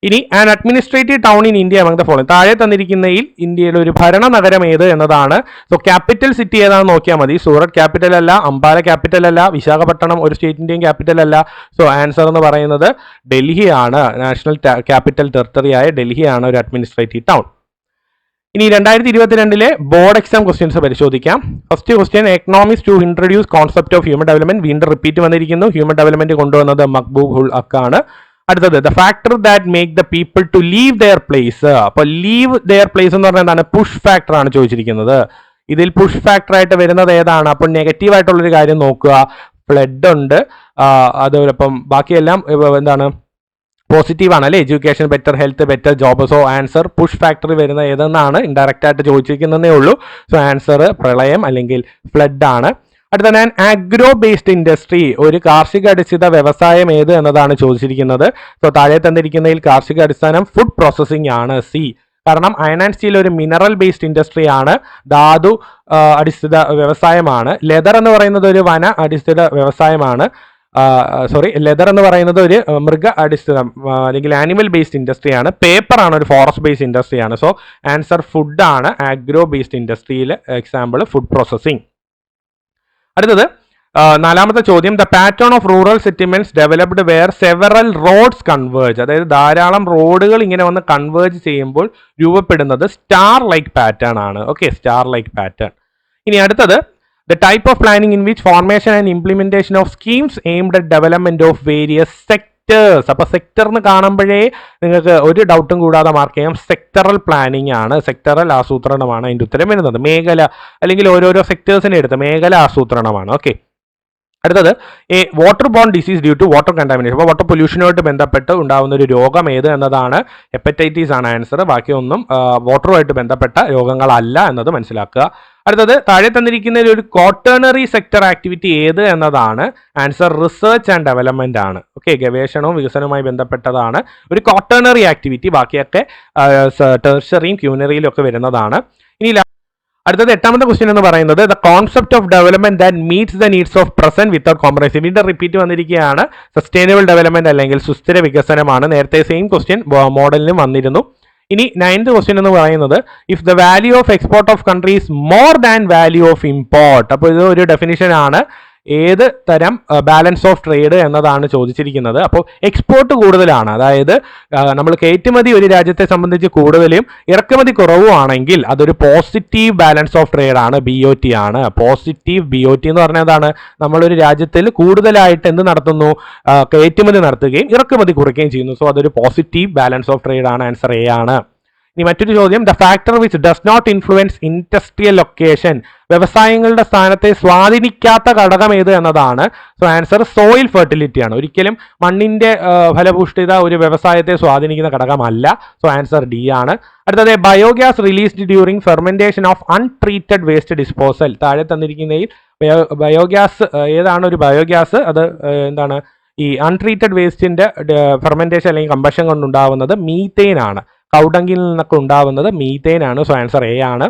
ഇനി an administrative town in India among the following. താഴെ തന്നിരിക്കുന്നതിൽ ഇന്ത്യയിലെ ഒരു ഭരണ നഗരം ഏത് എന്നതാണ്. സോ ക്യാപിറ്റൽ സിറ്റി ഏതാണെന്ന് നോക്കിയാൽ മതി. സൂറത്ത് ക്യാപിറ്റൽ അല്ല, അംബാല ക്യാപിറ്റൽ അല്ല, വിശാഖപട്ടണം ഒരു സ്റ്റേറ്റിന്റെയും ക്യാപിറ്റൽ അല്ല. സോ ആൻസർ എന്ന് പറയുന്നത് ഡൽഹിയാണ്. നാഷണൽ ക്യാപിറ്റൽ ടെറിട്ടറി ആയ ഡൽഹിയാണ് ഒരു അഡ്മിനിസ്ട്രേറ്റീവ് ടൗൺ. ഇനി 2022 ബോർഡ് എക്സാം ക്വസ്റ്റ്യൻസ് പരിശോധിക്കാം. First question, economics to introduce concept of human development. വീണ്ടും റിപ്പീറ്റ് വന്നിരിക്കുന്നു. ഹ്യൂമൻ ഡെവലപ്മെന്റ് കൊണ്ടുവന്നത് മഖ്ബൂബ് ഉൽ ഹഖാണ്. അടുത്തത്, the factor that make the people to leave their place. അപ്പോൾ ലീവ് ദെയർ പ്ലേസ് എന്ന് പറഞ്ഞാൽ എന്താണ്? പുഷ് ഫാക്ടർ ആണ് ചോദിച്ചിരിക്കുന്നത്. ഇതിൽ പുഷ് ഫാക്ടർ ആയിട്ട് വരുന്നത് ഏതാണ്? അപ്പോൾ നെഗറ്റീവ് ആയിട്ടുള്ളൊരു കാര്യം നോക്കുക. ഫ്ലഡ് ഉണ്ട്, അതോടൊപ്പം ബാക്കിയെല്ലാം എന്താണ്? പോസിറ്റീവ് ആണ് അല്ലേ? Education, better health, better job. So answer push factor വരുന്ന ഏതെന്നാണ് ഇൻഡയറക്റ്റ് ആയിട്ട് ചോദിച്ചിരിക്കുന്നതേ ഉള്ളൂ. സോ ആൻസർ പ്രളയം അല്ലെങ്കിൽ ഫ്ലഡ് ആണ്. അടുത്ത ഞാൻ ആഗ്രോ ബേസ്ഡ് ഇൻഡസ്ട്രി, ഒരു കാർഷിക അടിസ്ഥാന വ്യവസായം ഏത് എന്നതാണ് ചോദിച്ചിരിക്കുന്നത്. സോ താഴെ തന്നിരിക്കുന്നതിൽ കാർഷിക അടിസ്ഥാനം ഫുഡ് പ്രോസസ്സിംഗ് ആണ്, C. കാരണം അയൺ ആൻഡ് സ്റ്റീൽ ഒരു മിനറൽ ബേസ്ഡ് ഇൻഡസ്ട്രി ആണ്, ധാതു അടിസ്ഥിത വ്യവസായമാണ്. ലെതർ എന്ന് പറയുന്നത് ഒരു വന അടിസ്ഥിത വ്യവസായമാണ്. ലെതർ എന്ന് പറയുന്നത് ഒരു മൃഗ അടിസ്ഥിത അല്ലെങ്കിൽ ആനിമൽ ബേസ്ഡ് ഇൻഡസ്ട്രി ആണ്. പേപ്പർ ആണ് ഒരു ഫോറസ്റ്റ് ബേസ്ഡ് ഇൻഡസ്ട്രി ആണ്. സോ ആൻസർ ഫുഡ് ആണ്. ആഗ്രോ ബേസ്ഡ് ഇൻഡസ്ട്രിയിൽ എക്സാമ്പിൾ ഫുഡ് പ്രോസസ്സിംഗ്. അടുത്തത് നാലാമത്തെ ചോദ്യം, the pattern of rural settlements developed where several roads converge. അതായത് ധാരാളം റോഡുകൾ ഇങ്ങനെ വന്ന് കൺവേർജ് ചെയ്യുമ്പോൾ രൂപപ്പെടുന്നത് സ്റ്റാർ ലൈക്ക് പാറ്റേൺ ആണ്. Okay, star like pattern. ഇനി അടുത്തത്, the type of planning in which formation and implementation of schemes aimed at development of various sectors. അപ്പോൾ സെക്ടർ എന്ന് കാണുമ്പോഴേ നിങ്ങൾക്ക് ഒരു ഡൗട്ടും കൂടാതെ മാർക്ക് ചെയ്യാം. സെക്ടറൽ പ്ലാനിങ് ആണ്, സെക്ടറൽ ആസൂത്രണമാണ് അതിൻ്റെ ഉത്തരം വരുന്നത്. മേഖല അല്ലെങ്കിൽ ഓരോരോ സെക്ടേഴ്സിനെ എടുത്ത് മേഖല ആസൂത്രണമാണ്. ഓക്കെ, അടുത്തത് water borne disease due to water contamination. അപ്പോൾ വാട്ടർ പൊല്യൂഷനുമായിട്ട് ബന്ധപ്പെട്ട് ഉണ്ടാകുന്ന ഒരു രോഗം ഏത് എന്നതാണ്. ഹെപ്പറ്റൈറ്റിസ് ആണ് ആൻസർ. ബാക്കിയൊന്നും വാട്ടറുമായിട്ട് ബന്ധപ്പെട്ട രോഗങ്ങളല്ല എന്നത് മനസ്സിലാക്കുക. അടുത്തത് താഴെ തന്നിരിക്കുന്നതിൽ ഒരു ക്വാട്ടേണറി സെക്ടർ ആക്ടിവിറ്റി ഏത് എന്നതാണ്. ആൻസർ റിസർച്ച് ആൻഡ് ഡെവലപ്മെന്റ് ആണ്. ഓക്കെ, ഗവേഷണവും വികസനവുമായി ബന്ധപ്പെട്ടതാണ് ഒരു ക്വാട്ടേണറി ആക്ടിവിറ്റി. ബാക്കിയൊക്കെ ടെർഷറിയും ക്യൂനറിയിലും ഒക്കെ വരുന്നതാണ്. ഇനി അടുത്തത് എട്ടാമത്തെ ക്വസ്റ്റ്യൻ എന്ന് പറയുന്നത്, the concept of development that meets the needs of present without compromise. വീണ്ടും റിപ്പീറ്റ് വന്നിരിക്കുകയാണ്. സസ്റ്റൈനബിൾ ഡെവലപ്മെന്റ് അല്ലെങ്കിൽ സുസ്ഥിര വികസനമാണ്. നേരത്തെ സെയിം ക്വസ്റ്റ്യൻ മോഡലിനും വന്നിരുന്നു. ഇനി 9th ക്വസ്റ്റ്യൻ എന്ന് പറയുന്നത്, if the value of export of country is more than value of import. അപ്പോൾ ഇത് ഒരു ഡെഫിനിഷൻ ആണ്. ഏത് തരം ബാലൻസ് ഓഫ് ട്രേഡ് എന്നതാണ് ചോദിച്ചിരിക്കുന്നത്. അപ്പോൾ എക്സ്പോർട്ട് കൂടുതലാണ്, അതായത് നമ്മൾ കയറ്റുമതി ഒരു രാജ്യത്തെ സംബന്ധിച്ച് കൂടുതലും ഇറക്കുമതി കുറവുമാണെങ്കിൽ അതൊരു പോസിറ്റീവ് ബാലൻസ് ഓഫ് ട്രേഡ് ആണ്, BOT ആണ്. പോസിറ്റീവ് BOT എന്ന് പറഞ്ഞതാണ് നമ്മളൊരു രാജ്യത്തിൽ കൂടുതലായിട്ട് എന്ത് നടത്തുന്നു, കയറ്റുമതി നടത്തുകയും ഇറക്കുമതി കുറയ്ക്കുകയും ചെയ്യുന്നു. സോ അതൊരു പോസിറ്റീവ് ബാലൻസ് ഓഫ് ട്രേഡ് ആണ്. ആൻസർ A ആണ്. ഇനി മറ്റൊരു ചോദ്യം, the factor which does not influence industrial location. വ്യവസായങ്ങളുടെ സ്ഥാനത്തെ സ്വാധീനിക്കാത്ത ഘടകം ഏത് എന്നതാണ്. സോ ആൻസർ സോയിൽ ഫെർട്ടിലിറ്റി ആണ്. ഒരിക്കലും മണ്ണിന്റെ ഫലപുഷ്ടിത ഒരു വ്യവസായത്തെ സ്വാധീനിക്കുന്ന ഘടകമല്ല. സോ ആൻസർ D ആണ്. അടുത്തത്, biogas released during fermentation of untreated waste disposal. താഴെ തന്നിരിക്കുന്നതിൽ ബയോഗ്യാസ് ഏതാണ് ഒരു ബയോഗ്യാസ്? അത് എന്താണ്? ഈ അൺട്രീറ്റഡ് വേസ്റ്റിന്റെ ഫെർമെന്റേഷൻ അല്ലെങ്കിൽ കമ്പഷൻ കൊണ്ടുണ്ടാവുന്നത് മീത്തേൻ ആണ്. കൗഡങ്കിൽ നിന്നൊക്കെ ഉണ്ടാവുന്നത് മീത്തേൻ ആണ്. സോ ആൻസർ A ആണ്.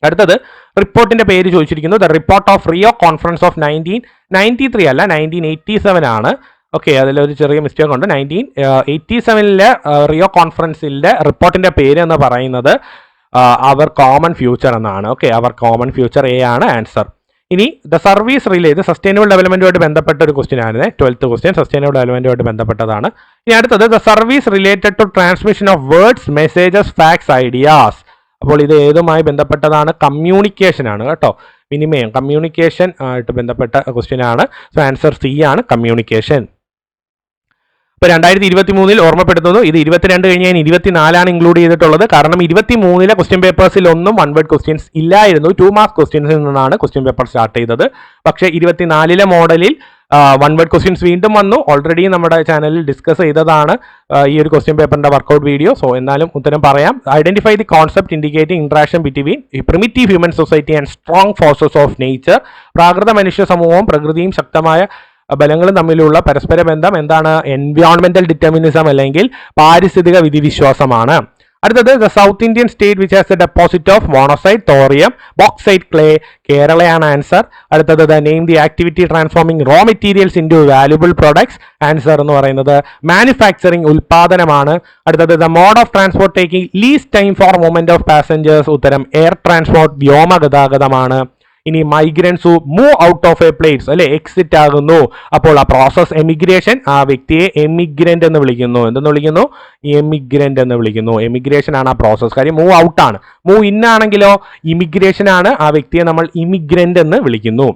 അടുത്തത്, റിപ്പോർട്ടിന്റെ പേര് ചോദിച്ചിരിക്കുന്നു. The report of Rio conference of 1993 അല്ല 1987 ആണ്. ഓക്കെ, അതിലൊരു ചെറിയ മിസ്റ്റേക്ക് ഉണ്ട്. 1987 റിയോ കോൺഫറൻസിലെ റിപ്പോർട്ടിന്റെ പേര് എന്ന് പറയുന്നത് അവർ കോമൺ ഫ്യൂച്ചർ എന്നാണ്. Okay, our common future A ആണ് ആൻസർ. ഇനി ദ സർവീസ് റിലേ, ഇത് സസ്റ്റൈനബിൾ ഡെവലപ്മെന്റുമായിട്ട് ബന്ധപ്പെട്ട ഒരു ക്വസ്റ്റ്യൻ ആണ്. 12th ക്വസ്റ്റ്യൻ സസ്റ്റൈനബിൾ ഡെവലപ്മെന്റുമായിട്ട് ബന്ധപ്പെട്ടതാണ്. ഇനി അടുത്തത്, the service related to transmission of words, messages, facts, ideas. അപ്പോൾ ഇത് ഏതുമായി ബന്ധപ്പെട്ടതാണ്? കമ്മ്യൂണിക്കേഷൻ ആണ് കേട്ടോ. വിനിമയം, കമ്മ്യൂണിക്കേഷൻ ആയിട്ട് ബന്ധപ്പെട്ട ക്വസ്റ്റ്യൻ ആണ്. സോ ആൻസർ സി ആണ്, കമ്മ്യൂണിക്കേഷൻ. ഇപ്പോൾ 2023 ഓർമ്മപ്പെടുത്തുന്നു, ഇത് 22 കഴിഞ്ഞ് ഞാൻ 24 ഇൻക്ലൂഡ് ചെയ്തിട്ടുള്ളത്. കാരണം 23 ക്വസ്റ്റ്യൻ പേപ്പേഴ്സിൽ ഒന്നും 1 വേർഡ് ക്വസ്റ്റ്യൻസ് ഇല്ലായിരുന്നു. 2 മാർക്ക് ക്വസ്റ്റ്യൻസിൽ നിന്നാണ് ക്വസ്റ്റ്യൻ പേപ്പർ സ്റ്റാർട്ട് ചെയ്തത്. പക്ഷേ 24 മോഡലിൽ 1 വേർഡ് ക്വസ്റ്റ്യൻസ് വീണ്ടും വന്നു. ഓൾറെഡി നമ്മുടെ ചാനലിൽ ഡിസ്കസ് ചെയ്തതാണ് ഈ ഒരു ക്വസ്റ്റ്യൻ പേപ്പറിന്റെ വർക്കൗട്ട് വീഡിയോ. സോ എന്നാലും ഉത്തരം പറയാം. Identify the concept indicating interaction between primitive human society and strong forces of nature. പ്രാകൃത മനുഷ്യ സമൂഹവും പ്രകൃതിയും ശക്തമായ ബലങ്ങളും തമ്മിലുള്ള പരസ്പര ബന്ധം എന്താണ്? എൻവയോൺമെന്റൽ ഡിറ്റർമിനിസം അല്ലെങ്കിൽ പാരിസ്ഥിതിക വിധിവിശ്വാസമാണ്. അടുത്തത് the South Indian state which has a deposit of monazite, thorium, bauxite clay. കേരളയാണ് ആൻസർ. അടുത്തത് the name the activity transforming raw materials into valuable products. Answer എന്ന് പറയുന്നത് മാനുഫാക്ചറിംഗ്, ഉൽപാദനമാണ്. അടുത്തത് the mode of transport taking least time for movement of passengers. ഉത്തരം air transport, വ്യോമഗതാഗതമാണ്. ഇനി migrants move out of a place അല്ലെ, exit ആകുന്നു. അപ്പോൾ ആ പ്രോസസ് എമിഗ്രേഷൻ, ആ വ്യക്തിയെ എമിഗ്രന്റ് എന്ന് വിളിക്കുന്നു. എന്തെന്ന് വിളിക്കുന്നു? എമിഗ്രന്റ് എന്ന് വിളിക്കുന്നു. എമിഗ്രേഷൻ ആണ് ആ പ്രോസസ്. കാര്യം മൂവ് ഔട്ട് ആണ്. മൂവ് ഇൻ ആണെങ്കിലോ ഇമിഗ്രേഷൻ ആണ്. ആ വ്യക്തിയെ നമ്മൾ ഇമിഗ്രന്റ് എന്ന് വിളിക്കുന്നു.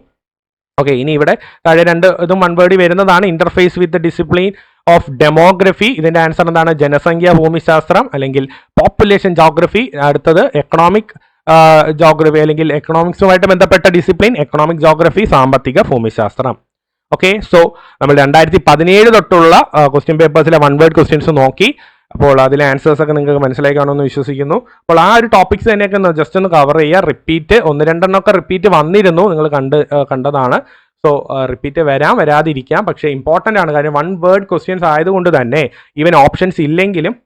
ഓക്കെ, ഇനി ഇവിടെ താഴെ 2 ഇതും 1 വേർഡ് വരുന്നതാണ്. Interface with discipline of demography. ഇതിന്റെ ആൻസർ എന്താണ്? ജനസംഖ്യ ഭൂമിശാസ്ത്രം അല്ലെങ്കിൽ പോപ്പുലേഷൻ ജോഗ്രഫി. അടുത്തത് എക്കണോമിക് ജോഗ്രഫി അല്ലെങ്കിൽ എക്കണോമിക്സുമായിട്ട് ബന്ധപ്പെട്ട ഡിസിപ്ലിൻ എക്കണോമിക് ജോഗ്രഫി, സാമ്പത്തിക ഭൂമിശാസ്ത്രം. ഓക്കെ, സോ നമ്മൾ 2017 തൊട്ടുള്ള ക്വസ്റ്റ്യൻ പേപ്പേഴ്സിലെ 1 വേർഡ് ക്വസ്റ്റ്യൻസ് നോക്കി. അപ്പോൾ അതിലെ ആൻസേഴ്സ് ഒക്കെ നിങ്ങൾക്ക് മനസ്സിലായി കാണുമെന്ന് വിശ്വസിക്കുന്നു. അപ്പോൾ ആ ഒരു ടോപ്പിക്സ് തന്നെയൊക്കെ ജസ്റ്റ് ഒന്ന് കവർ ചെയ്യുക. റിപ്പീറ്റ് 1-2 ഒക്കെ റിപ്പീറ്റ് വന്നിരുന്നു, നിങ്ങൾ കണ്ടതാണ്. സോ റിപ്പീറ്റ് വരാതിരിക്കാം, പക്ഷേ ഇമ്പോർട്ടൻ്റ് ആണ്. കാര്യം 1 വേർഡ് ക്വസ്റ്റ്യൻസ് ആയതുകൊണ്ട് തന്നെ ഈവൻ ഓപ്ഷൻസ് ഇല്ലെങ്കിലും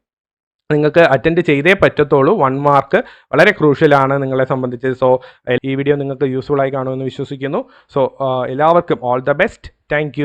നിങ്ങൾക്ക് അറ്റൻഡ് ചെയ്തേ പറ്റത്തുള്ളൂ. 1 മാർക്ക് വളരെ ക്രൂഷ്യലാണ് നിങ്ങളെ സംബന്ധിച്ച്. സോ ഈ വീഡിയോ നിങ്ങൾക്ക് യൂസ്ഫുൾ ആയി കാണുമെന്ന് വിശ്വസിക്കുന്നു. സോ എല്ലാവർക്കും ഓൾ ദ ബെസ്റ്റ്. താങ്ക്